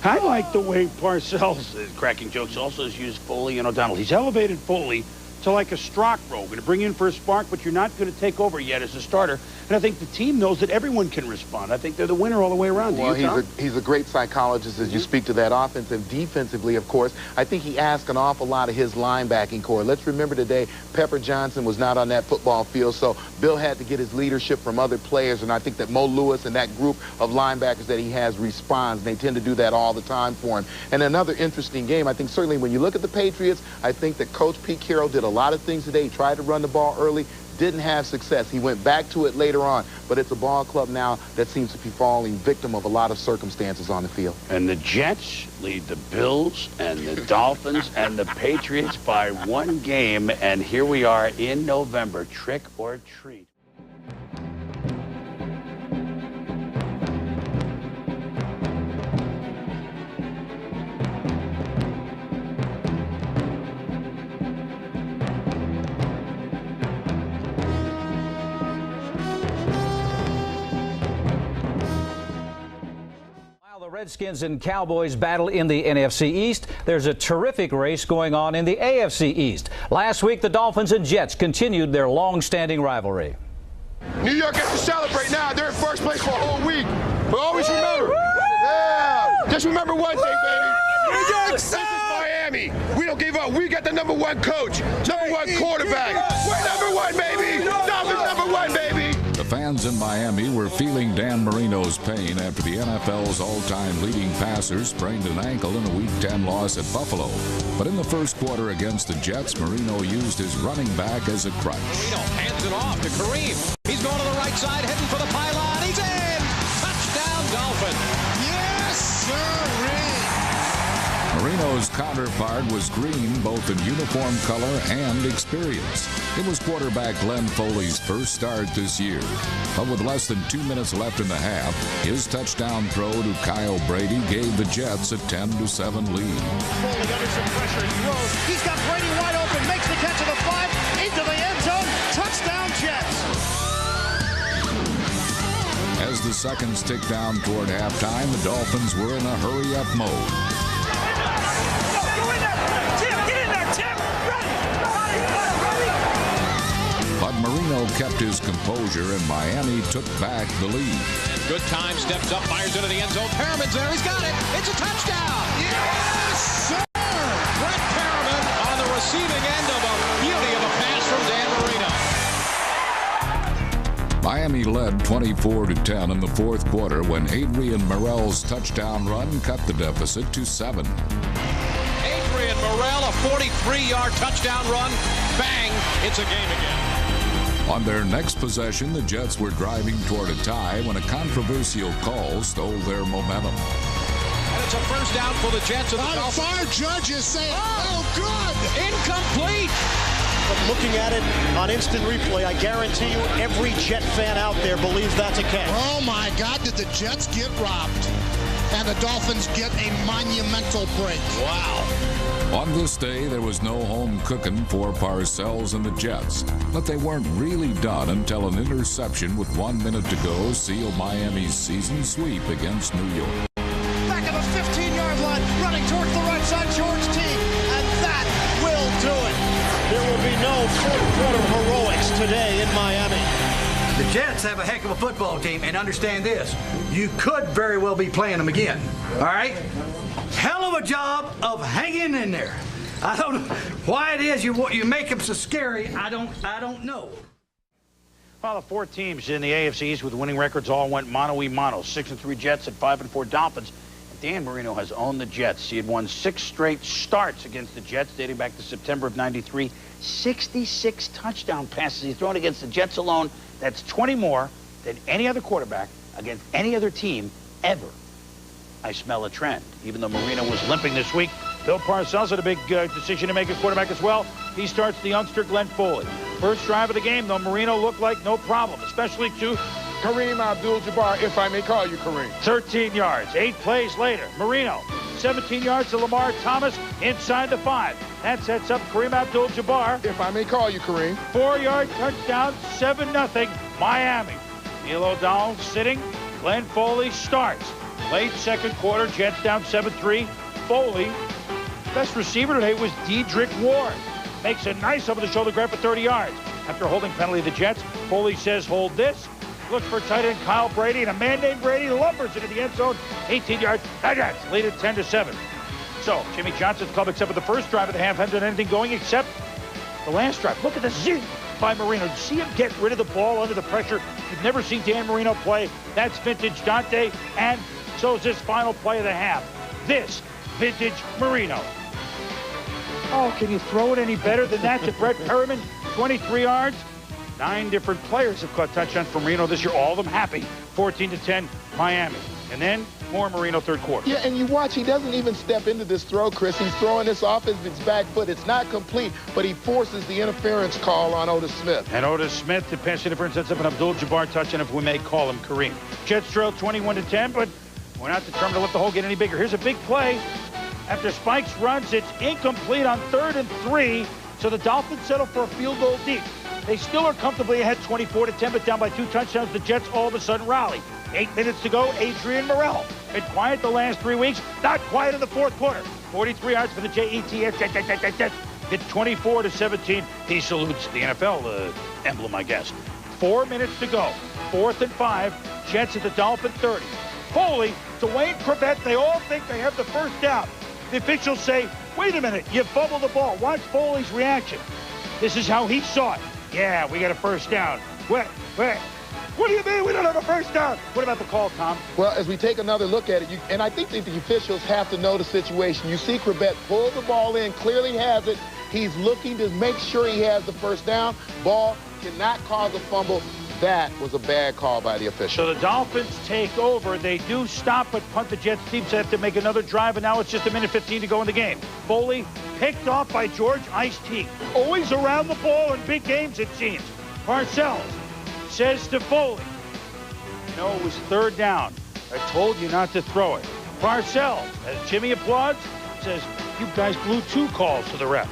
I like the way Parcells, cracking jokes, also has used Foley and O'Donnell. He's elevated Foley to like a Strockrow. We're going to bring you in for a spark, but you're not going to take over yet as a starter. And I think the team knows that everyone can respond. I think they're the winner all the way around. Well, he's a great psychologist as you speak to that offense, and defensively, of course. I think he asked an awful lot of his linebacking core. Let's remember today, Pepper Johnson was not on that football field, so Bill had to get his leadership from other players, and I think that Mo Lewis and that group of linebackers that he has responds, and they tend to do that all the time for him. And another interesting game, I think certainly when you look at the Patriots, I think that Coach Pete Carroll did a lot of things today. He tried to run the ball early, didn't have success. He went back to it later on, but it's a ball club now that seems to be falling victim of a lot of circumstances on the field. And the Jets lead the Bills and the Dolphins and the Patriots by 1 game, and here we are in November, trick or treat. Redskins and Cowboys battle in the NFC East. There's a terrific race going on in the AFC East. Last week, the Dolphins and Jets continued their long-standing rivalry. New York gets to celebrate now. They're in first place for a whole week. But always remember, just remember one thing, baby. New York, this is Miami. We don't give up. We got the #1 coach, #1 quarterback. We're #1, baby. Dolphins #1, baby. The fans in Miami were feeling Dan Marino's pain after the NFL's all-time leading passer sprained an ankle in a Week 10 loss at Buffalo. But in the first quarter against the Jets, Marino used his running back as a crutch. Marino hands it off to Kareem. He's going to the right side, heading for the pylon. He's in! Touchdown, Dolphin. Yes, sir. Marino's counterpart was green, both in uniform color and experience. It was quarterback Glenn Foley's first start this year. But with less than 2 minutes left in the half, his touchdown throw to Kyle Brady gave the Jets a 10-7 lead. Foley under some pressure and throws. He's got Brady wide open, makes the catch of the 5, into the end zone. Touchdown, Jets. As the seconds ticked down toward halftime, the Dolphins were in a hurry-up mode. But Marino kept his composure, and Miami took back the lead. Good time, steps up, fires into the end zone. Perriman's there, he's got it. It's a touchdown. Yes, sir. Brett Perriman on the receiving end of a beauty of a pass from Dan Marino. Miami led 24-10 in the fourth quarter when Adrian Morrell's touchdown run cut the deficit to 7. Adrian Morrell, a 43-yard touchdown run. Bang, it's a game again. On their next possession, the Jets were driving toward a tie when a controversial call stole their momentum. And it's a first down for the Jets. And the Dolphins. Our judges say, oh, good. Incomplete. But looking at it on instant replay, I guarantee you every Jet fan out there believes that's a catch. Oh, my God, did the Jets get robbed? And the Dolphins get a monumental break. Wow. On this day, there was no home cooking for Parcells and the Jets, but they weren't really done until an interception with 1 minute to go sealed Miami's season sweep against New York. Back of the 15-yard line, running towards the right side, George Teague, and that will do it. There will be no fourth-quarter heroics today in Miami. The Jets have a heck of a football team, and understand this, you could very well be playing them again, all right? Hell of a job of hanging in there. I don't know why it is you make them so scary. I don't know. Well, the 4 teams in the AFC East with winning records all went mano-a-mano. 6-3 Jets and 5-4 Dolphins. And Dan Marino has owned the Jets. He had won 6 straight starts against the Jets dating back to September of '93. 66 touchdown passes he's thrown against the Jets alone. That's 20 more than any other quarterback against any other team ever. I smell a trend. Even though Marino was limping this week, Bill Parcells had a big decision to make at quarterback as well. He starts the youngster Glenn Foley. First drive of the game, though, Marino looked like no problem, especially to Kareem Abdul-Jabbar, if I may call you Kareem. 13 yards, 8 plays later. Marino, 17 yards to Lamar Thomas inside the 5. That sets up Kareem Abdul-Jabbar. If I may call you Kareem. 4-yard touchdown, 7-0, Miami. Neil O'Donnell sitting. Glenn Foley starts. Late second quarter, Jets down 7-3. Foley, best receiver today was Dedrick Ward. makes a nice over-the-shoulder grab for 30 yards. After a holding penalty of the Jets, Foley says, hold this. Looks for tight end Kyle Brady, and a man named Brady lumbers into the end zone. 18 yards. The Jets lead it 10-7. So, Jimmy Johnson's club, except for the first drive of the half, hasn't done anything going except the last drive. Look at the zing by Marino. You see him get rid of the ball under the pressure. You've never seen Dan Marino play. That's vintage Dante, and so is this final play of the half. This vintage Marino. Oh, can you throw it any better than that to Brett Perriman? 23 yards. 9 different players have caught touchdowns from Marino this year, all of them happy. 14-10 Miami. And then more Marino third quarter. Yeah, and you watch, he doesn't even step into this throw, Chris. He's throwing this off his back foot. It's not complete, but he forces the interference call on Otis Smith. And Otis Smith, the pass interference, sets up an Abdul-Jabbar touchdown, if we may call him Kareem. Jets trail 21-10, but we're not determined to let the hole get any bigger. Here's a big play. After Spikes runs, it's incomplete on 3rd and 3, so the Dolphins settle for a field goal deep. They still are comfortably ahead 24-10, but down by 2 touchdowns. The Jets all of a sudden rally. 8 minutes to go. Adrian Morrell. Been quiet the last 3 weeks. Not quiet in the fourth quarter. 43 yards for the Jets. Hit 24-17. He salutes the NFL emblem, I guess. 4 minutes to go. 4th and 5. Jets at the Dolphin 30. Foley to Wayne Prevett. They all think they have the first down. The officials say, wait a minute, you fumbled the ball. Watch Foley's reaction. This is how he saw it. Yeah, we got a first down. What do you mean we don't have a first down? What about the call, Tom? Well, as we take another look at it, and I think that the officials have to know the situation. You see Prevett pull the ball in, clearly has it. He's looking to make sure he has the first down. Ball cannot cause a fumble. That was a bad call by the official. So the Dolphins take over. They do stop but punt the Jets team, so they have to make another drive, and now it's just 1:15 to go in the game. Foley picked off by George Ice-T. Always around the ball in big games, it seems. Parcells says to Foley, you know, it was 3rd down. I told you not to throw it. Parcells, as Jimmy applauds, says, you guys blew 2 calls to the refs.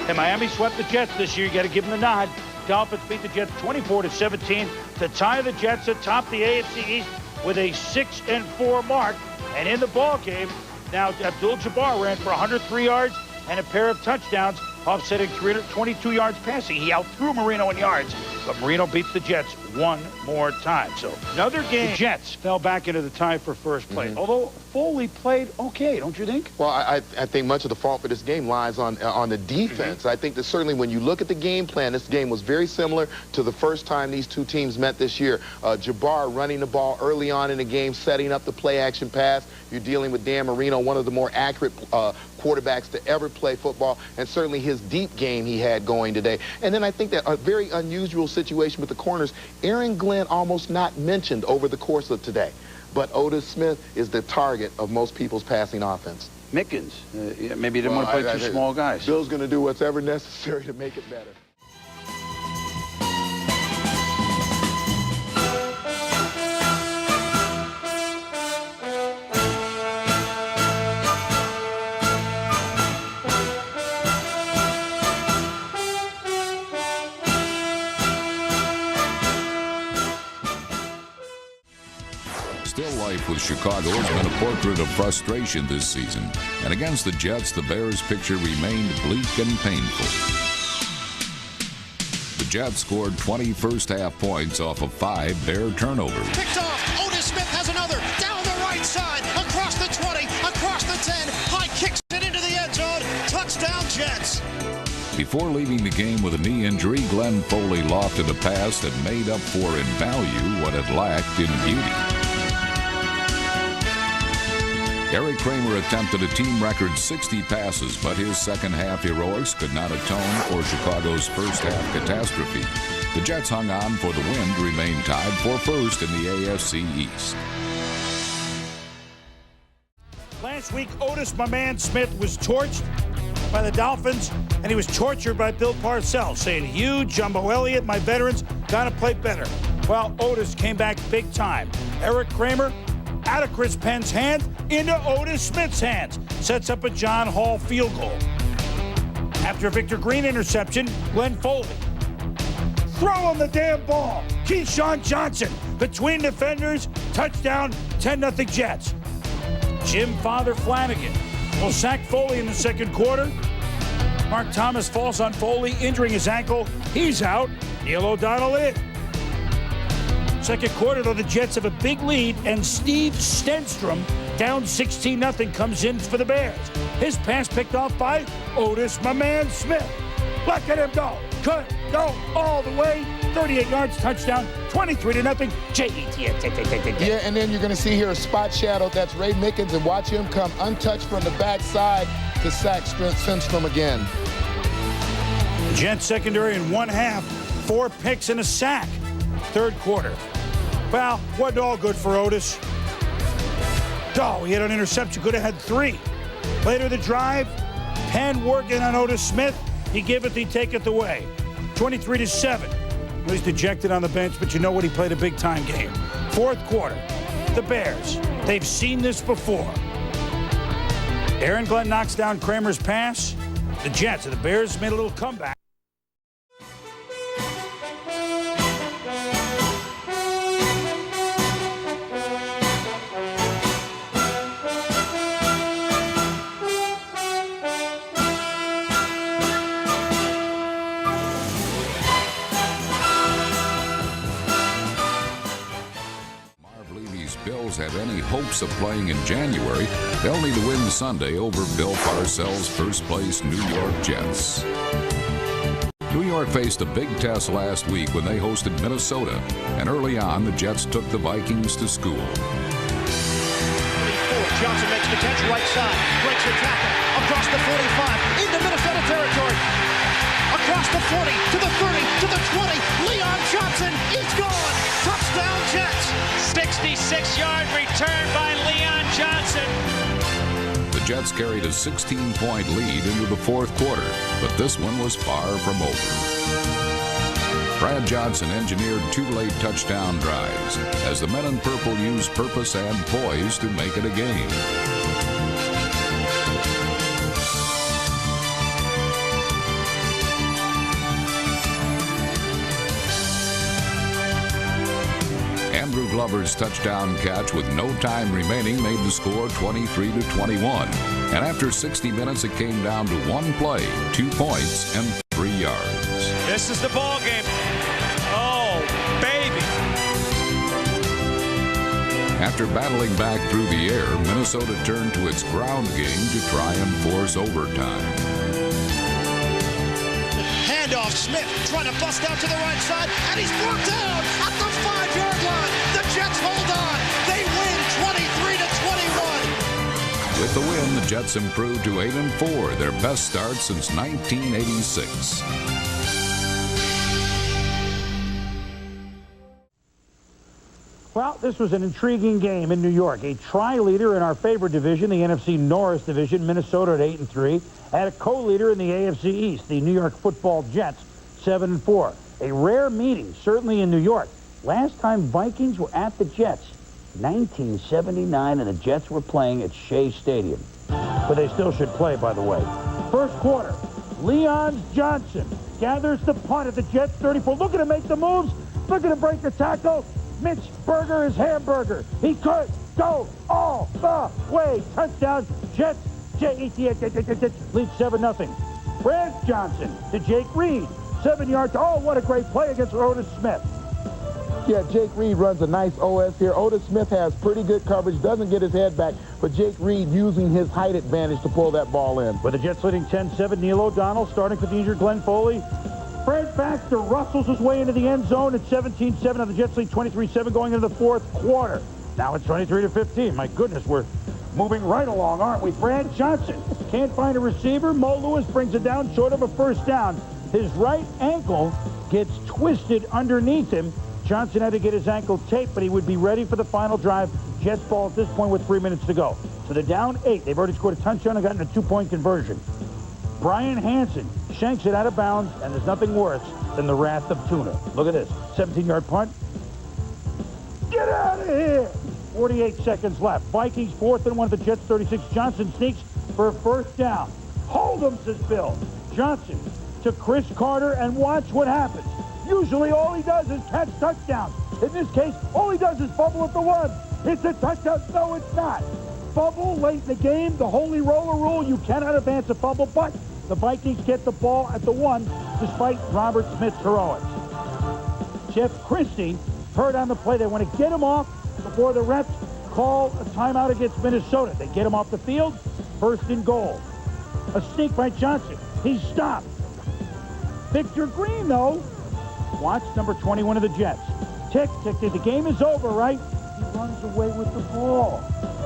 And Miami swept the Jets this year. You got to give them the nod. Dolphins beat the Jets 24-17 to tie the Jets atop the AFC East with a 6-4 mark. And in the ball game, now Abdul-Jabbar ran for 103 yards and a pair of touchdowns, offsetting 322 yards passing. He outthrew Marino in yards, but Marino beats the Jets one more time. So another game. The Jets fell back into the tie for first place. Although Foley played okay, don't you think? Well, I think much of the fault for this game lies on the defense. I think that certainly when you look at the game plan, this game was very similar to the first time these two teams met this year. Jabbar running the ball early on in the game, setting up the play-action pass. You're dealing with Dan Marino, one of the more accurate quarterbacks to ever play football, and certainly his deep game he had going today. And then I think that a very unusual situation with the corners, Aaron Glenn almost not mentioned over the course of today. But Otis Smith is the target of most people's passing offense. Mickens, maybe he didn't want to play 2 small guys. Bill's going to do whatever necessary to make it better. Still life with Chicago has been a portrait of frustration this season. And against the Jets, the Bears' picture remained bleak and painful. The Jets scored 20 first-half points off of 5 Bear turnovers. Picked off. Otis Smith has another. Down the right side. Across the 20. Across the 10. High kicks it into the end zone. Touchdown, Jets. Before leaving the game with a knee injury, Glenn Foley lofted a pass that made up for in value what it lacked in beauty. Eric Kramer attempted a team record 60 passes, but his second-half heroics could not atone for Chicago's first-half catastrophe. The Jets hung on for the win to remain tied for first in the AFC East. Last week, Otis, my man Smith, was torched by the Dolphins, and he was tortured by Bill Parcells, saying, you, Jumbo Elliott, my veterans, got to play better. Well, Otis came back big time. Eric Kramer, out of Chris Penn's hand, into Otis Smith's hands. Sets up a John Hall field goal. After a Victor Green interception, Glenn Foley. Throw on the damn ball. Keyshawn Johnson between defenders. Touchdown, 10-0 Jets. Jim Father Flanagan will sack Foley in the second quarter. Mark Thomas falls on Foley, injuring his ankle. He's out. Neil O'Donnell in. Second quarter, though, the Jets have a big lead, and Steve Stenstrom, down 16-0, comes in for the Bears. His pass picked off by Otis, my man, Smith. Look at him go. Could go all the way. 38 yards, touchdown, 23-0. Yeah, and then you're going to see here a spot shadow. That's Ray Mickens, and watch him come untouched from the backside to sack Stenstrom again. The Jets secondary in one half, 4 picks and a sack. Third quarter. Well, wasn't all good for Otis. Oh, he had an interception, could have had 3. Later the drive, Penn working on Otis Smith. He give it, he take it away. 23-7. Well, he's dejected on the bench, but you know what? He played a big-time game. Fourth quarter, the Bears. They've seen this before. Aaron Glenn knocks down Kramer's pass. The Jets and the Bears made a little comeback. Have any hopes of playing in January, they'll need to win Sunday over Bill Parcells' first-place New York Jets. New York faced a big test last week when they hosted Minnesota, and early on, the Jets took the Vikings to school. Johnson makes the catch right side, breaks the tackle, across the 45, into Minnesota territory, across the 40, to the 30, to the 20, Leon Johnson is gone! Touchdown Jets! 66-yard return by Leon Johnson. The Jets carried a 16-point lead into the fourth quarter, but this one was far from over. Brad Johnson engineered 2 late touchdown drives as the men in purple used purpose and poise to make it a game. Andrew Glover's touchdown catch with no time remaining made the score 23-21. And after 60 minutes, it came down to 1 play, 2 points, and 3 yards. This is the ball game. Oh, baby. After battling back through the air, Minnesota turned to its ground game to try and force overtime. Handoff, Smith trying to bust out to the right side, and he's brought down at the 5-yard line. The Jets hold on. They win 23-21. With the win, the Jets improved to 8-4, their best start since 1986. Well, this was an intriguing game in New York. A tri-leader in our favorite division, the NFC North division, Minnesota at 8-3, had a co-leader in the AFC East, the New York Football Jets, 7-4. A rare meeting, certainly in New York. Last time Vikings were at the Jets, 1979, and the Jets were playing at Shea Stadium. But they still should play, by the way. First quarter, Leon Johnson gathers the punt at the Jets 34. Look at him make the moves. Look at him break the tackle. Mitch Berger is hamburger. He could go all the way. Touchdown, Jets. Lead 7-0. Brad Johnson to Jake Reed. 7 yards. Oh, what a great play against Otis Smith. Yeah, Jake Reed runs a nice OS here. Otis Smith has pretty good coverage, doesn't get his head back, but Jake Reed using his height advantage to pull that ball in. With the Jets leading 10-7, Neil O'Donnell starting for the injured Glenn Foley. Fred Baxter rustles his way into the end zone at 17-7 on the Jets lead 23-7 going into the fourth quarter. Now it's 23-15. My goodness, we're moving right along, aren't we? Brad Johnson can't find a receiver. Mo Lewis brings it down short of a first down. His right ankle gets twisted underneath him. Johnson had to get his ankle taped, but he would be ready for the final drive. Jets ball at this point with 3 minutes to go. So they're down 8. They've already scored a touchdown and gotten a 2-point conversion. Brian Hansen shanks it out of bounds, and there's nothing worse than the wrath of Tuna. Look at this. 17-yard punt. Get out of here! 48 seconds left. Vikings 4th and 1 at the Jets 36. Johnson sneaks for a first down. Hold him, says Bill. Johnson to Chris Carter, and watch what happens. Usually all he does is catch touchdowns. In this case, all he does is fumble at the 1. It's a touchdown. No, it's not. Fumble late in the game, the holy roller rule, you cannot advance a fumble, but The Vikings get the ball at the 1 despite Robert Smith's heroics. Jeff Christie heard on the play they want to get him off before the refs call a timeout against Minnesota. They get him off the field, 1st and goal. A sneak by Johnson. He's stopped. Victor Green, though. Watch number 21 of the Jets. Tick, tick, tick. The game is over, right? He runs away with the ball.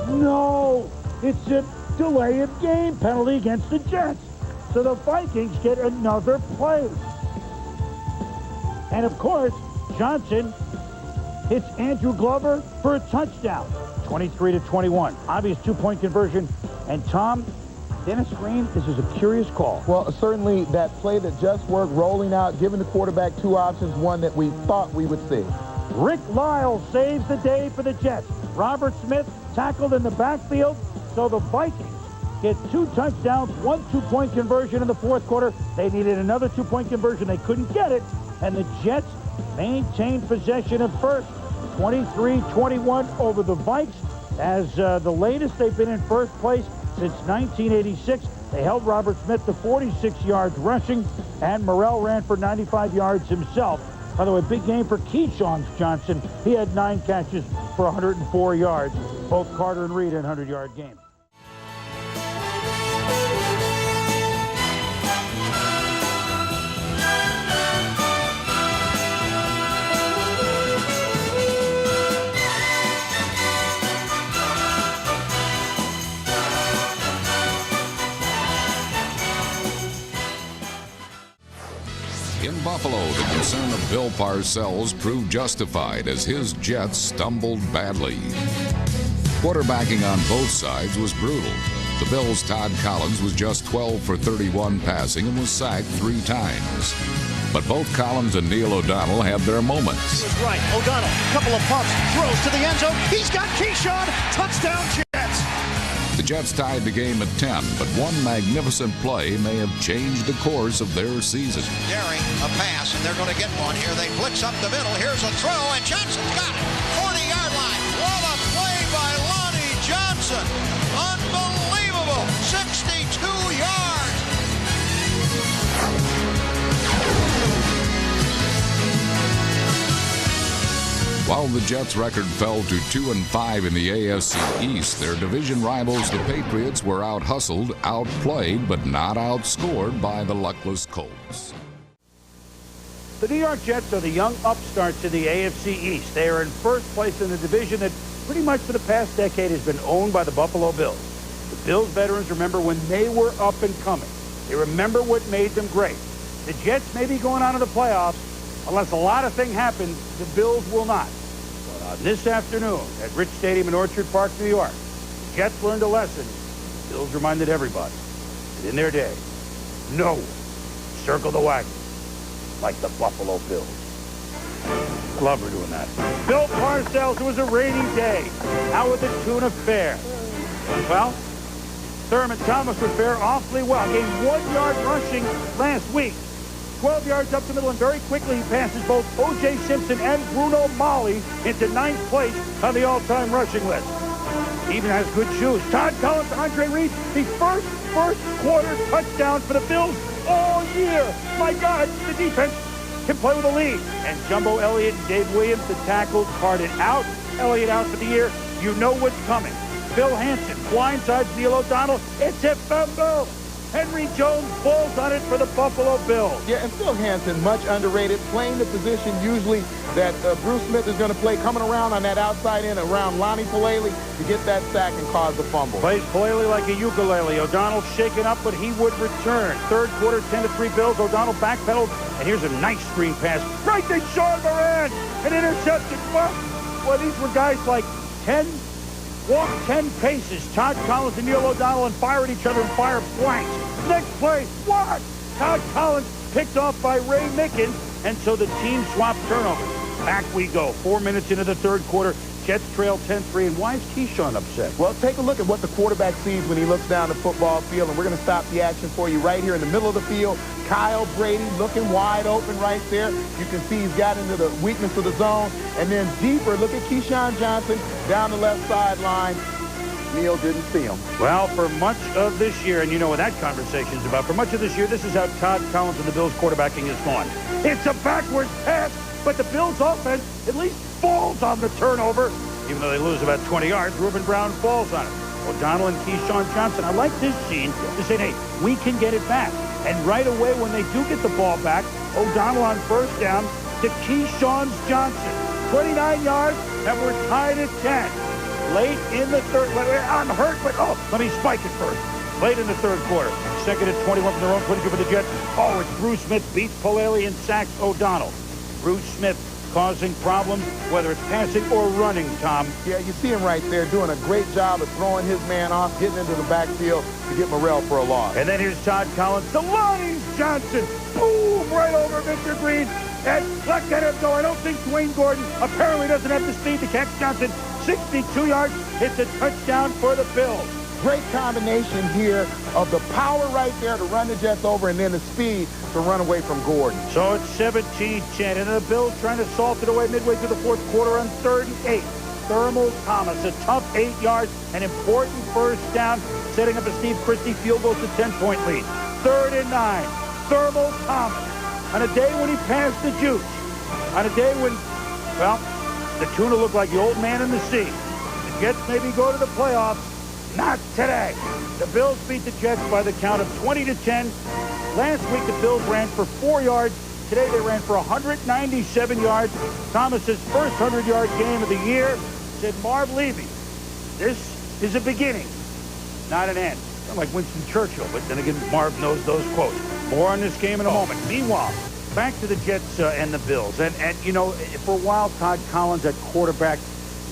No! It's a delay of game penalty against the Jets. So the Vikings get another play. And of course, Johnson hits Andrew Glover for a touchdown. 23-21. Obvious 2-point conversion. And Tom, Dennis Green, this is a curious call. Well, certainly that play that just worked, rolling out, giving the quarterback 2 options, one that we thought we would see. Rick Lyle saves the day for the Jets. Robert Smith tackled in the backfield, so the Vikings get 2 touchdowns, 1 2-point conversion in the 4th quarter. They needed another 2-point conversion. They couldn't get it, and the Jets maintained possession at first, 23-21 over the Vikes. As the latest they've been in first place since 1986. They held Robert Smith to 46 yards rushing, and Morrell ran for 95 yards himself. By the way, big game for Keyshawn Johnson. He had 9 catches for 104 yards. Both Carter and Reed had 100-yard games. In Buffalo, the concern of Bill Parcells proved justified as his Jets stumbled badly. Quarterbacking on both sides was brutal. The Bills' Todd Collins was just 12 for 31 passing and was sacked 3 times. But both Collins and Neil O'Donnell had their moments. He was right. O'Donnell, couple of pumps, throws to the end zone. He's got Keyshawn. Touchdown, Jets. The Jets tied the game at 10, but one magnificent play may have changed the course of their season. Daring a pass, and they're going to get one here. They blitz up the middle. Here's a throw, and Johnson's got it. 40-yard line. What a play by Lonnie Johnson. Unbelievable. 62 yards. While the Jets' record fell to 2-5 in the AFC East, their division rivals, the Patriots, were out-hustled, outplayed, but not outscored by the luckless Colts. The New York Jets are the young upstarts in the AFC East. They are in first place in the division that pretty much for the past decade has been owned by the Buffalo Bills. The Bills veterans remember when they were up and coming. They remember what made them great. The Jets may be going on to the playoffs. Unless a lot of things happen, the Bills will not. But this afternoon at Rich Stadium in Orchard Park, New York, the Jets learned a lesson. The Bills reminded everybody that in their day, no one circled the wagon like the Buffalo Bills. Love her doing that. Bill Parcells, it was a rainy day. How would the tuna fare? Well, Thurman Thomas would fare awfully well. Gained 1 yard rushing last week. 12 yards up the middle, and very quickly he passes both O.J. Simpson and Bruno Mali into 9th place on the all-time rushing list. He even has good shoes. Todd Collins, Andre Reed, the first quarter touchdown for the Bills all year. My God, the defense can play with a lead. And Jumbo Elliott and Dave Williams, the tackles, parted out. Elliott out for the year. You know what's coming. Phil Hansen blindsides Neil O'Donnell. It's a fumble. Henry Jones falls on it for the Buffalo Bills. Yeah, and Phil Hansen, much underrated, playing the position usually that Bruce Smith is going to play, coming around on that outside end around Lonnie Palele to get that sack and cause the fumble. Plays Palele like a ukulele. O'Donnell shaken up, but he would return. 3rd quarter, 10-3 Bills. O'Donnell backpedaled, and here's a nice screen pass right to Sean Moran. An interception. Well, these were guys like 10 paces. Todd Collins and Neil O'Donnell and fire at each other and fire blanks. Next play, what? Todd Collins picked off by Ray Mickens, and so the team swapped turnovers. Back we go. 4 minutes into the 3rd quarter. Jets trail 10-3, and why is Keyshawn upset? Well, take a look at what the quarterback sees when he looks down the football field, and we're going to stop the action for you right here in the middle of the field. Kyle Brady looking wide open right there. You can see he's got into the weakness of the zone. And then deeper, look at Keyshawn Johnson down the left sideline. Neil didn't see him. Well, for much of this year, and you know what that conversation is about, for much of this year, this is how Todd Collins and the Bills quarterbacking has gone. It's a backwards pass, but the Bills offense at least falls on the turnover. Even though they lose about 20 yards, Reuben Brown falls on it. O'Donnell and Keyshawn Johnson. I like this scene to say, hey, we can get it back. And right away, when they do get the ball back, O'Donnell on first down to Keyshawn Johnson. 29 yards, and we're tied at 10. Late in the third, I'm hurt, but let me spike it first. Late in the third quarter, second and 21 from their own 22 for the Jets. Oh, it's Bruce Smith beats Polelli and sacks O'Donnell. Bruce Smith causing problems, whether it's passing or running, Tom. Yeah, you see him right there doing a great job of throwing his man off, getting into the backfield to get Morrell for a loss. And then here's Todd Collins to Lonnie Johnson. Boom, right over Mr. Green. And let him go. I don't think Dwayne Gordon apparently doesn't have the speed to catch Johnson. 62 yards. It's a touchdown for the Bills. Great combination here of the power right there to run the Jets over and then the speed to run away from Gordon. So it's 17-10, and the Bills trying to salt it away midway through the fourth quarter on 3rd and 8. Thermal Thomas, a tough 8 yards, an important first down, setting up a Steve Christie field goal to 10-point lead. 3rd and 9. Thermal Thomas, on a day when he passed the juice, on a day when, well, the tuna looked like the old man in the sea. The Jets maybe go to the playoffs. Not today. The Bills beat the Jets by the count of 20-10. Last week, the Bills ran for 4 yards. Today, they ran for 197 yards. Thomas's first 100-yard game of the year. Said Marv Levy, this is a beginning, not an end. Kind of like Winston Churchill, but then again, Marv knows those quotes. More on this game in a moment. Meanwhile, back to the Jets and the Bills. And, you know, for a while, Todd Collins at quarterback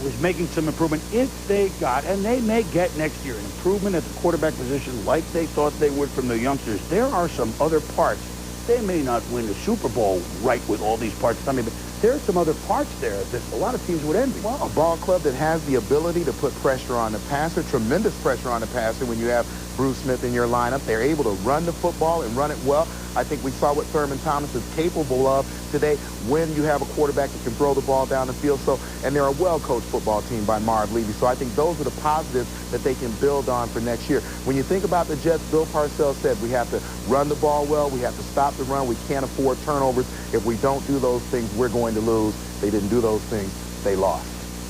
was making some improvement if they got, and they may get next year, an improvement at the quarterback position like they thought they would from the youngsters. There are some other parts. They may not win the Super Bowl right with all these parts, but there are some other parts there that a lot of teams would envy. Well, a ball club that has the ability to put pressure on the passer, tremendous pressure on the passer when you have Bruce Smith in your lineup. They're able to run the football and run it well. I think we saw what Thurman Thomas is capable of today when you have a quarterback that can throw the ball down the field. So, and they're a well-coached football team by Marv Levy. So I think those are the positives that they can build on for next year. When you think about the Jets, Bill Parcells said we have to run the ball well. We have to stop the run. We can't afford turnovers. If we don't do those things, we're going to lose. They didn't do those things. They lost.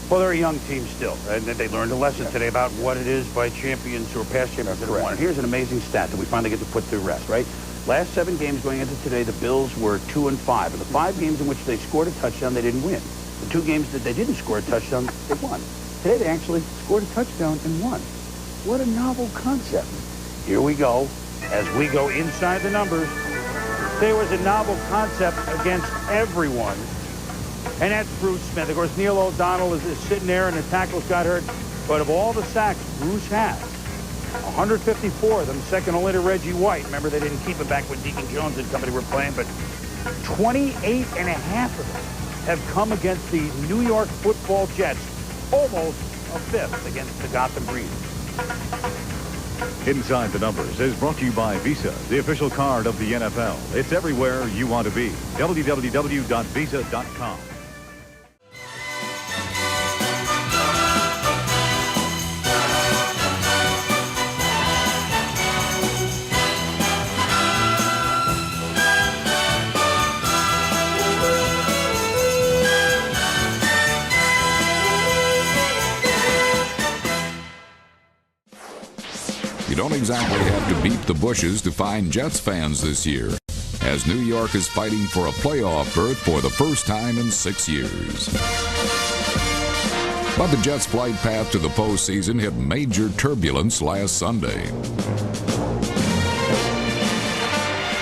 Well, they're a young team still, and they learned a lesson today about what it is by champions or past champions that have won. Here's an amazing stat that we finally get to put to rest, right? Last 7 games going into today, the Bills were 2-5. In the 5 games in which they scored a touchdown, they didn't win. The 2 games that they didn't score a touchdown, they won. Today, they actually scored a touchdown and won. What a novel concept. Here we go. As we go inside the numbers, there was a novel concept against everyone, and that's Bruce Smith. Of course, Neil O'Donnell is sitting there, and the tackles got hurt. But of all the sacks Bruce has, 154 of them, second only to Reggie White. Remember, they didn't keep it back when Deacon Jones and company were playing, but 28 and a half of them have come against the New York Football Jets, almost a fifth against the Gotham Breeze. Inside the Numbers is brought to you by Visa, the official card of the NFL. It's everywhere you want to be. www.visa.com. You don't exactly have to beat the bushes to find Jets fans this year, as New York is fighting for a playoff berth for the first time in 6 years. But the Jets' flight path to the postseason hit major turbulence last Sunday.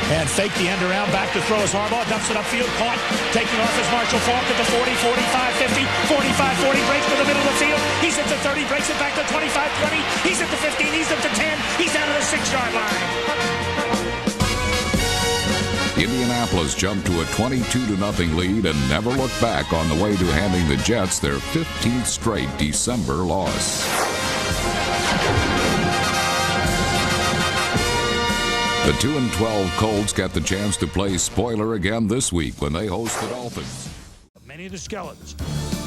And fake the end around, back to throw as Harbaugh, dumps it upfield, caught, taking off as Marshall Faulk at the 40, 45, 50, 45, 40, breaks to the middle of the field. He's at the 30, breaks it back to 25, 20. He's at the 15, he's at the 10, he's down to the 6-yard line. Indianapolis jumped to a 22-0 lead and never looked back on the way to handing the Jets their 15th straight December loss. The 2-12 Colts get the chance to play spoiler again this week when they host the Dolphins. Many of the skeletons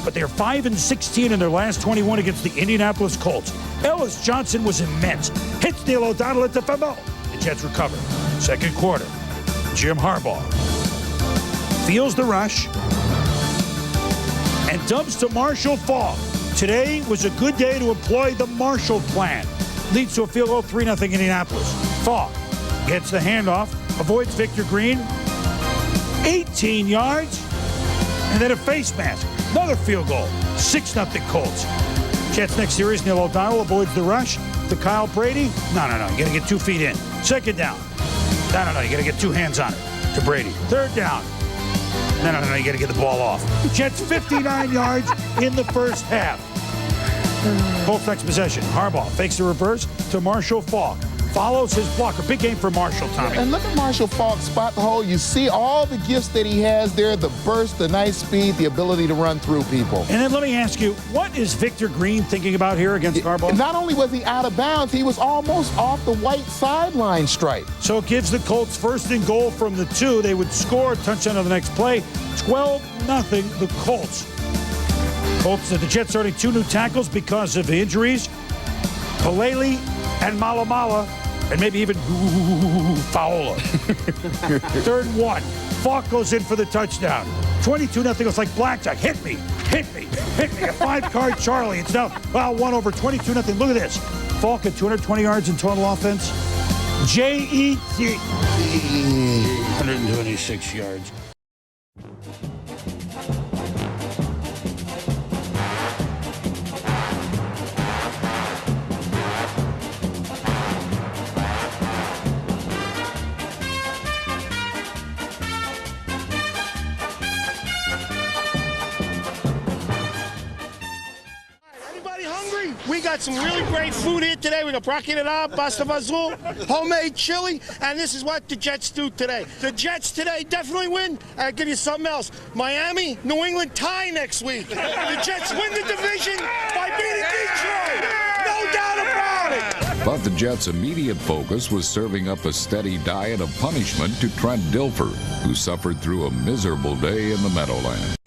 but they're 5-16 in their last 21 against the Indianapolis Colts. Ellis Johnson was immense. Hits Neil O'Donnell at the fumble. The Jets recover. Second quarter. Jim Harbaugh feels the rush and dumps to Marshall Faulk. Today was a good day to employ the Marshall plan. Leads to a field goal, 3-0 Indianapolis. Faulk gets the handoff, avoids Victor Green, 18 yards, and then a face mask. Another field goal, 6-0 Colts. Jets next series, Neil O'Donnell avoids the rush to Kyle Brady. No, you got to get 2 feet in. Second down. No, you got to get 2 hands on it to Brady. Third down. No, you got to get the ball off. Jets 59 yards in the first half. Colts next possession. Harbaugh fakes the reverse to Marshall Faulk. Follows his blocker. Big game for Marshall, Tommy. And look at Marshall Faulk spot the hole. You see all the gifts that he has there, the burst, the nice speed, the ability to run through people. And then let me ask you, what is Victor Green thinking about here against Harbaugh? Not only was he out of bounds, he was almost off the white sideline stripe. So it gives the Colts first and goal from the 2. They would score a touchdown on the next play. 12-0 the Colts. The Jets starting 2 new tackles because of injuries. Palele and Malamala, and maybe even Faola. 3rd and 1. Faulk goes in for the touchdown. 22-0. It's like blackjack. Hit me. A 5-card Charlie. It's now 1 over 22-0. Look at this. Faulk at 220 yards in total offense. J.E.T. 126 yards. We got some really great food here today. We got brachiated pasta fazool, homemade chili, and this is what the Jets do today. The Jets today definitely win. I'll give you something else. Miami, New England tie next week. The Jets win the division by beating Detroit. No doubt about it. But the Jets' immediate focus was serving up a steady diet of punishment to Trent Dilfer, who suffered through a miserable day in the Meadowlands.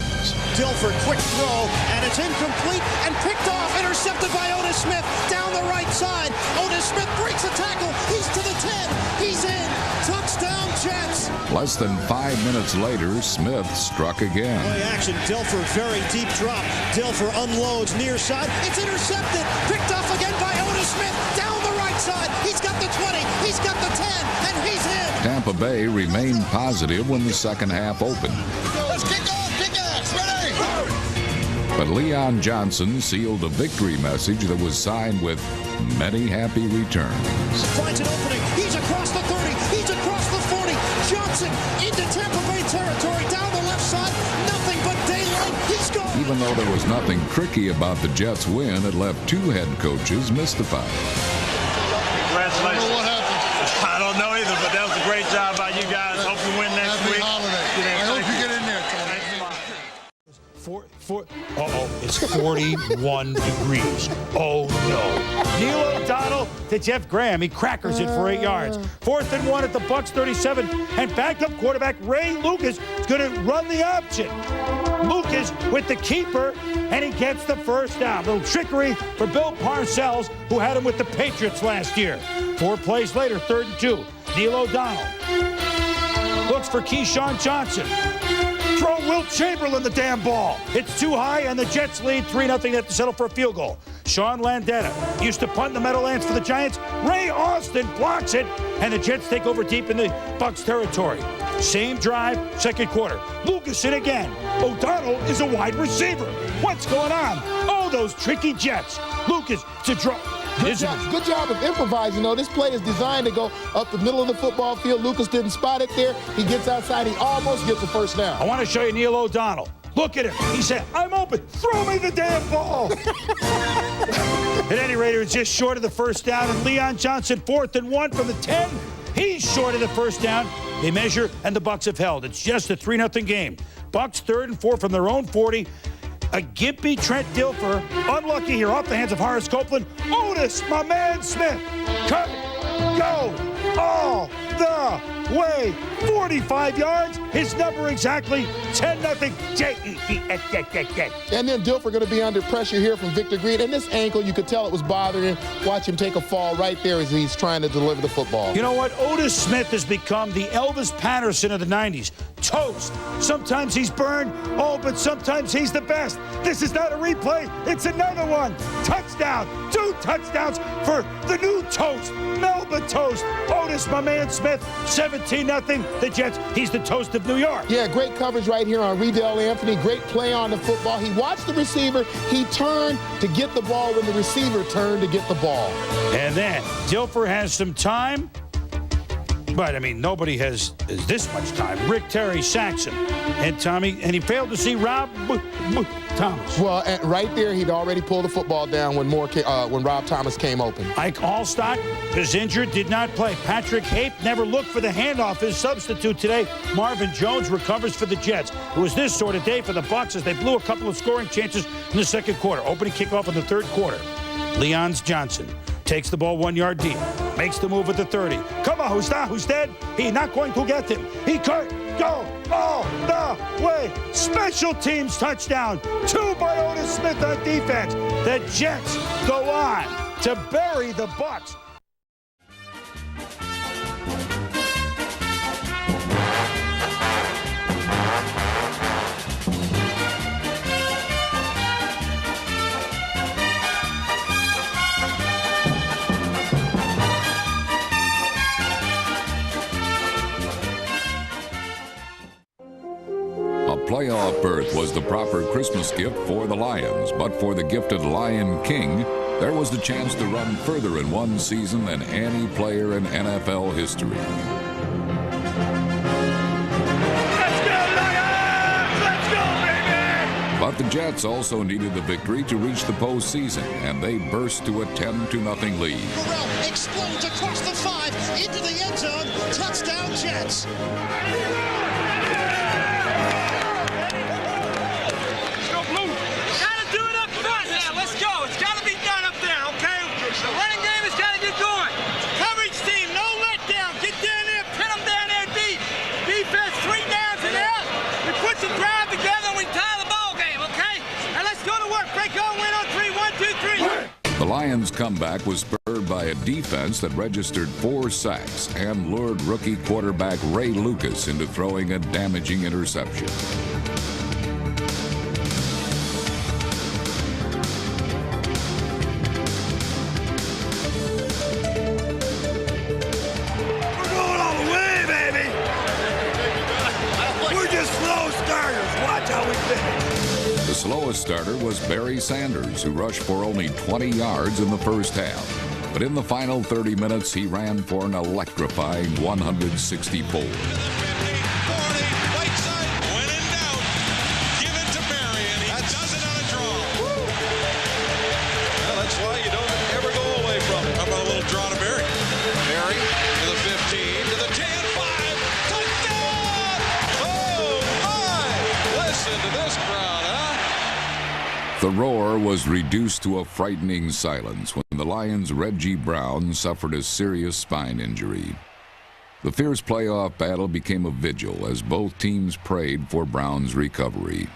Dilfer, quick throw, and it's incomplete and picked off. Intercepted by Otis Smith down the right side. Otis Smith breaks a tackle. He's to the 10. He's in. Touchdown, Jets. Less than 5 minutes later, Smith struck again. Play action. Dilfer, very deep drop. Dilfer unloads near side. It's intercepted. Picked off again by Otis Smith down the right side. He's got the 20. He's got the 10. And he's in. Tampa Bay remained positive when the second half opened. Let's kick off. Kick ass. Ready. But Leon Johnson sealed a victory message that was signed with many happy returns. Finds an opening. He's across the 30. He's across the 40. Johnson into Tampa Bay territory. Down the left side. Nothing but daylight. He's gone. Even though there was nothing tricky about the Jets' win, it left 2 head coaches mystified. Congratulations. What happened? I don't know either, but that was a great job by you guys. Hope you win next week. I hope you get in there, Tony. It's 41 degrees. Oh, no. Neil O'Donnell to Jeff Graham. He crackers it for 8 yards. 4th and 1 at the Bucs 37. And backup quarterback Ray Lucas is going to run the option. Lucas with the keeper, and he gets the first down. A little trickery for Bill Parcells, who had him with the Patriots last year. 4 plays later, 3rd and 2. Neil O'Donnell looks for Keyshawn Johnson. Throw Wilt Chamberlain the damn ball. It's too high, and the Jets lead 3-0. They have to settle for a field goal. Sean Landeta used to punt in the Meadowlands for the Giants. Ray Austin blocks it, and the Jets take over deep in the Bucs territory. Same drive, second quarter. Lucas in again. O'Donnell is a wide receiver. What's going on? Oh, those tricky Jets. Lucas to drop. Good job of improvising, though. This play is designed to go up the middle of the football field. Lucas didn't spot it there. He gets outside. He almost gets the first down. I want to show you Neil O'Donnell. Look at him. He said, I'm open. Throw me the damn ball. At any rate, it was just short of the first down. And Leon Johnson, 4th and 1 from the 10. He's short of the first down. They measure, and the Bucs have held. It's just a 3-0 game. Bucs 3rd and 4 from their own 40. A gimpy Trent Dilfer, unlucky here, off the hands of Horace Copeland. Otis, my man Smith, cut, go, all, the way. 45 yards, his number exactly 10-0. J-E-T-S. And then Dilfer going to be under pressure here from Victor Green. And this ankle, you could tell it was bothering him. Watch him take a fall right there as he's trying to deliver the football. You know what? Otis Smith has become the Elvis Patterson of the 90s. Toast. Sometimes he's burned. Oh, but sometimes he's the best. This is not a replay. It's another one. Touchdown. 2 touchdowns for the new Toast. Melba Toast. Otis, my man Smith, 17-0. The Jets, he's the Toast of New York. Yeah, great coverage right here on Riedel Anthony. Great play on the football. He watched the receiver. He turned to get the ball when the receiver turned to get the ball. And then Dilfer has some time. But, I mean, nobody has this much time. Rick Terry Saxon and Tommy, and he failed to see Rob Thomas. Well, right there, he'd already pulled the football down when Rob Thomas came open. Ike Allstott is injured, did not play. Patrick Hape never looked for the handoff. His substitute today, Marvin Jones, recovers for the Jets. It was this sort of day for the Bucs as they blew a couple of scoring chances in the second quarter. Opening kickoff in the third quarter. Leons Johnson takes the ball 1 yard deep, makes the move at the 30. Come on, who's dead? He's not going to get him. He could go all the way. Special teams touchdown. 2 by Otis Smith on defense. The Jets go on to bury the Bucs. Playoff berth was the proper Christmas gift for the Lions, but for the gifted Lion King, there was the chance to run further in one season than any player in NFL history. Let's go, Lions! Let's go, baby! But the Jets also needed the victory to reach the postseason, and they burst to a 10-0 lead. Burrell explodes across the 5 into the end zone. Touchdown, Jets. The Lions' comeback was spurred by a defense that registered 4 sacks and lured rookie quarterback Ray Lucas into throwing a damaging interception. We're going all the way, baby! We're just slow starters. Watch how we finish. The slowest starter was Barry Sanders, who rushed for only 20 yards in the first half. But in the final 30 minutes, he ran for an electrifying 164. That's why you don't ever go away from it. How about a little draw to Barry? Barry to the 15, to the 10, 5, touchdown! Oh, my! Listen to this crowd, huh? The roar was reduced to a frightening silence when the Lions' Reggie Brown suffered a serious spine injury. The fierce playoff battle became a vigil as both teams prayed for Brown's recovery.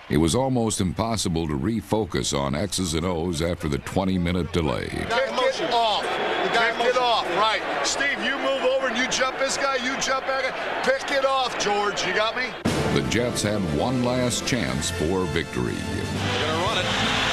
It was almost impossible to refocus on X's and O's after the 20-minute delay. Pick it off. Pick it off. Right. Steve, you move over and you jump this guy, you jump back. Pick it off, George. You got me? The Jets had one last chance for victory. They're going to run it.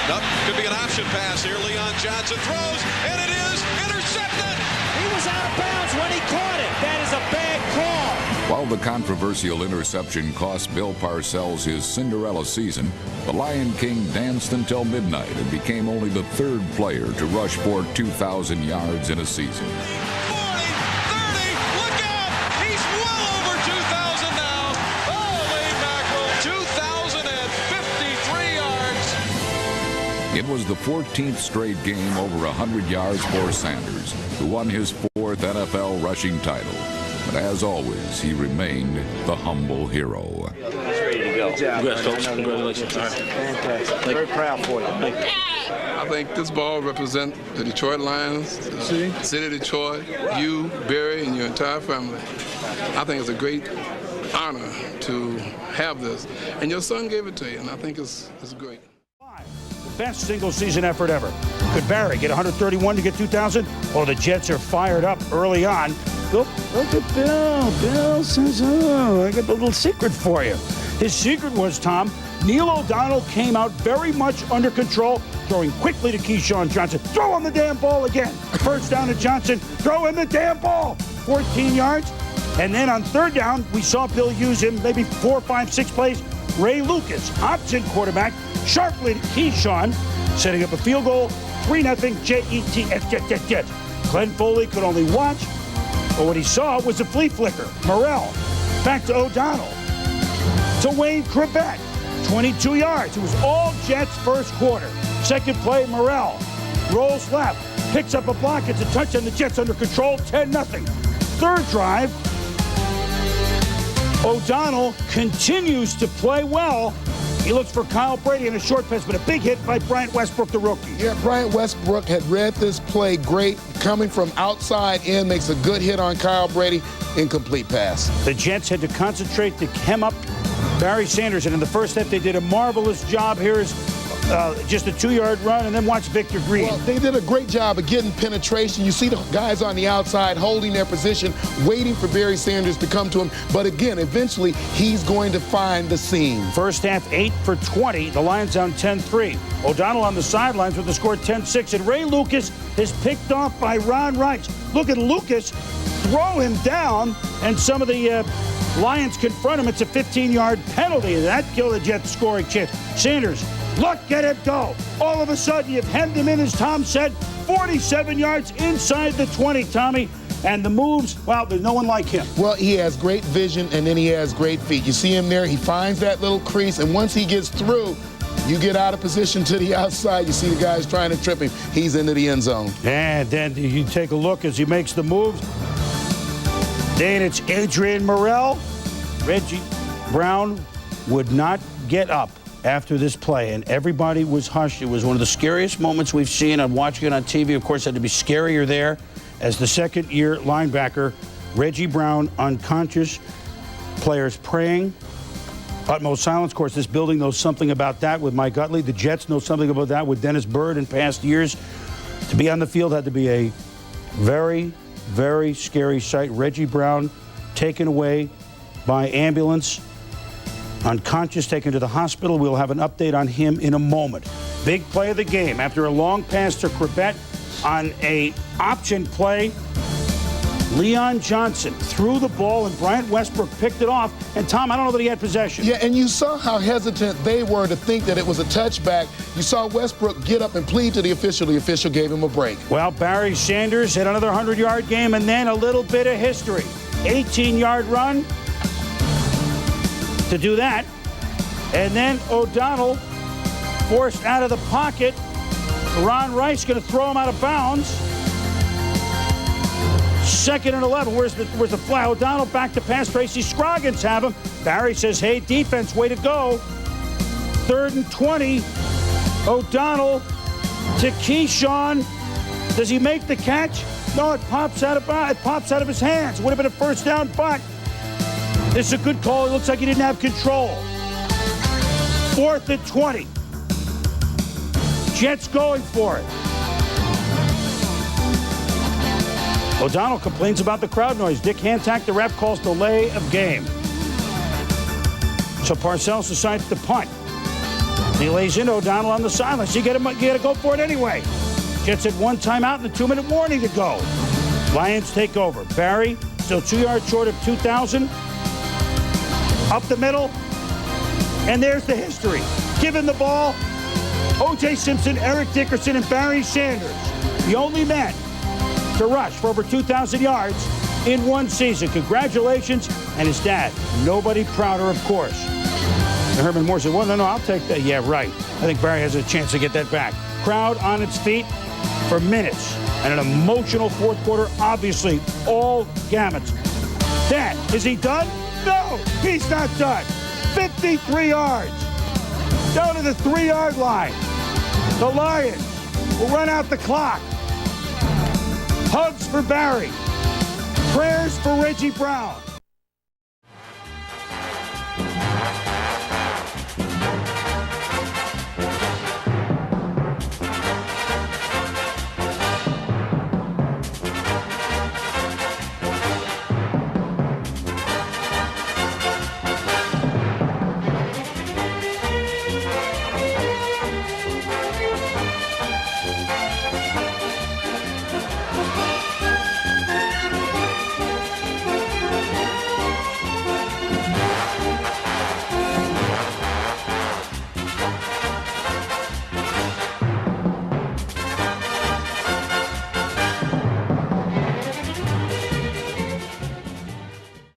Nope. Could be an option pass here. Leon Johnson throws, and it is intercepted. He was out of bounds when he caught it. That is a bad call. While the controversial interception cost Bill Parcells his Cinderella season, the Lion King danced until midnight and became only the 3rd player to rush for 2,000 yards in a season. 40, 30, look out! He's well over 2,000 now. Holy mackerel, 2,053 yards. It was the 14th straight game over 100 yards for Sanders, who won his 4th NFL rushing title. But as always, he remained the humble hero. He's ready to go. Good job. Congratulations. Fantastic. Very proud for you. Thank you. I think this ball represents the Detroit Lions, the city of Detroit, you, Barry, and your entire family. I think it's a great honor to have this. And your son gave it to you, and I think it's great. The best single-season effort ever. Could Barry get 131 to get 2,000? Oh, the Jets are fired up early on. Look at Bill. Bill says, oh, I got a little secret for you. His secret was, Tom, Neil O'Donnell came out very much under control, throwing quickly to Keyshawn Johnson. Throw him the damn ball again. First down to Johnson. Throw him the damn ball. 14 yards. And then on third down, we saw Bill use him maybe 4, 5, 6 plays. Ray Lucas, option quarterback, sharply to Keyshawn, setting up a field goal. 3-0 Jets. Glenn Foley could only watch, but what he saw was a flea flicker. Morrell back to O'Donnell. To Wayne Crevette. 22 yards. It was all Jets first quarter. Second play, Morrell rolls left, picks up a block. It's a touchdown. The Jets under control, 10-0. Third drive, O'Donnell continues to play well. He looks for Kyle Brady in a short pass, but a big hit by Bryant Westbrook, the rookie. Yeah, Bryant Westbrook had read this play great. Coming from outside in, makes a good hit on Kyle Brady. Incomplete pass. The Jets had to concentrate to hem up Barry Sanders, and in the first half, they did a marvelous job. Here's just a 2-yard run, and then watch Victor Green. Well, they did a great job of getting penetration. You see the guys on the outside holding their position, waiting for Barry Sanders to come to him. But again, eventually, he's going to find the seam. First half, 8 for 20. The Lions down 10-3. O'Donnell on the sidelines with the score 10-6. And Ray Lucas is picked off by Ron Rice. Look at Lucas throw him down, and some of the Lions confront him. It's a 15-yard penalty. That killed the Jets' scoring chance. Sanders, look at him go. All of a sudden, you've hemmed him in, as Tom said, 47 yards inside the 20, Tommy. And the moves, well, there's no one like him. Well, he has great vision, and then he has great feet. You see him there, he finds that little crease, and once he gets through, you get out of position to the outside. You see the guys trying to trip him. He's into the end zone. And then you take a look as he makes the moves. Then it's Adrian Morrell. Reggie Brown would not get up after this play, and everybody was hushed. It was one of the scariest moments we've seen. I'm watching it on TV. Of course, it had to be scarier there as the second-year linebacker, Reggie Brown, unconscious. Players praying. Utmost silence. Of course, this building knows something about that with Mike Utley. The Jets know something about that with Dennis Byrd in past years. To be on the field had to be a very, very scary sight. Reggie Brown taken away by ambulance, unconscious, taken to the hospital. We'll have an update on him in a moment. Big play of the game. After a long pass to Crevette on a option play, Leon Johnson threw the ball, and Bryant Westbrook picked it off. And, Tom, I don't know that he had possession. Yeah, and you saw how hesitant they were to think that it was a touchback. You saw Westbrook get up and plead to the official. The official gave him a break. Well, Barry Sanders had another 100-yard game, and then a little bit of history. 18-yard run to do that. And then O'Donnell forced out of the pocket. Ron Rice going to throw him out of bounds. 2nd and 11. Where's the flag? O'Donnell back to pass. Tracy Scroggins have him. Barry says, hey, defense, way to go. 3rd and 20. O'Donnell to Keyshawn. Does he make the catch? No, it pops out of his hands. Would have been a first down, but this is a good call. It looks like he didn't have control. 4th and 20. Jets going for it. O'Donnell complains about the crowd noise. Dick Hantack, the ref, calls delay of game. So Parcells decides to punt. He lays in O'Donnell on the sideline. So you got to go for it anyway. Jets had one timeout and a 2-minute warning to go. Lions take over. Barry still 2 yards short of 2,000. Up the middle. And there's the history. Given the ball, O.J. Simpson, Eric Dickerson, and Barry Sanders, the only men to rush for over 2,000 yards in one season. Congratulations. And his dad, nobody prouder, of course. And Herman Moore said, well, no, I'll take that. Yeah, right. I think Barry has a chance to get that back. Crowd on its feet for minutes. And an emotional fourth quarter, obviously, all gamuts. Dad, is he done? No, he's not done. 53 yards. Down to the 3-yard line. The Lions will run out the clock. Hugs for Barry. Prayers for Reggie Brown.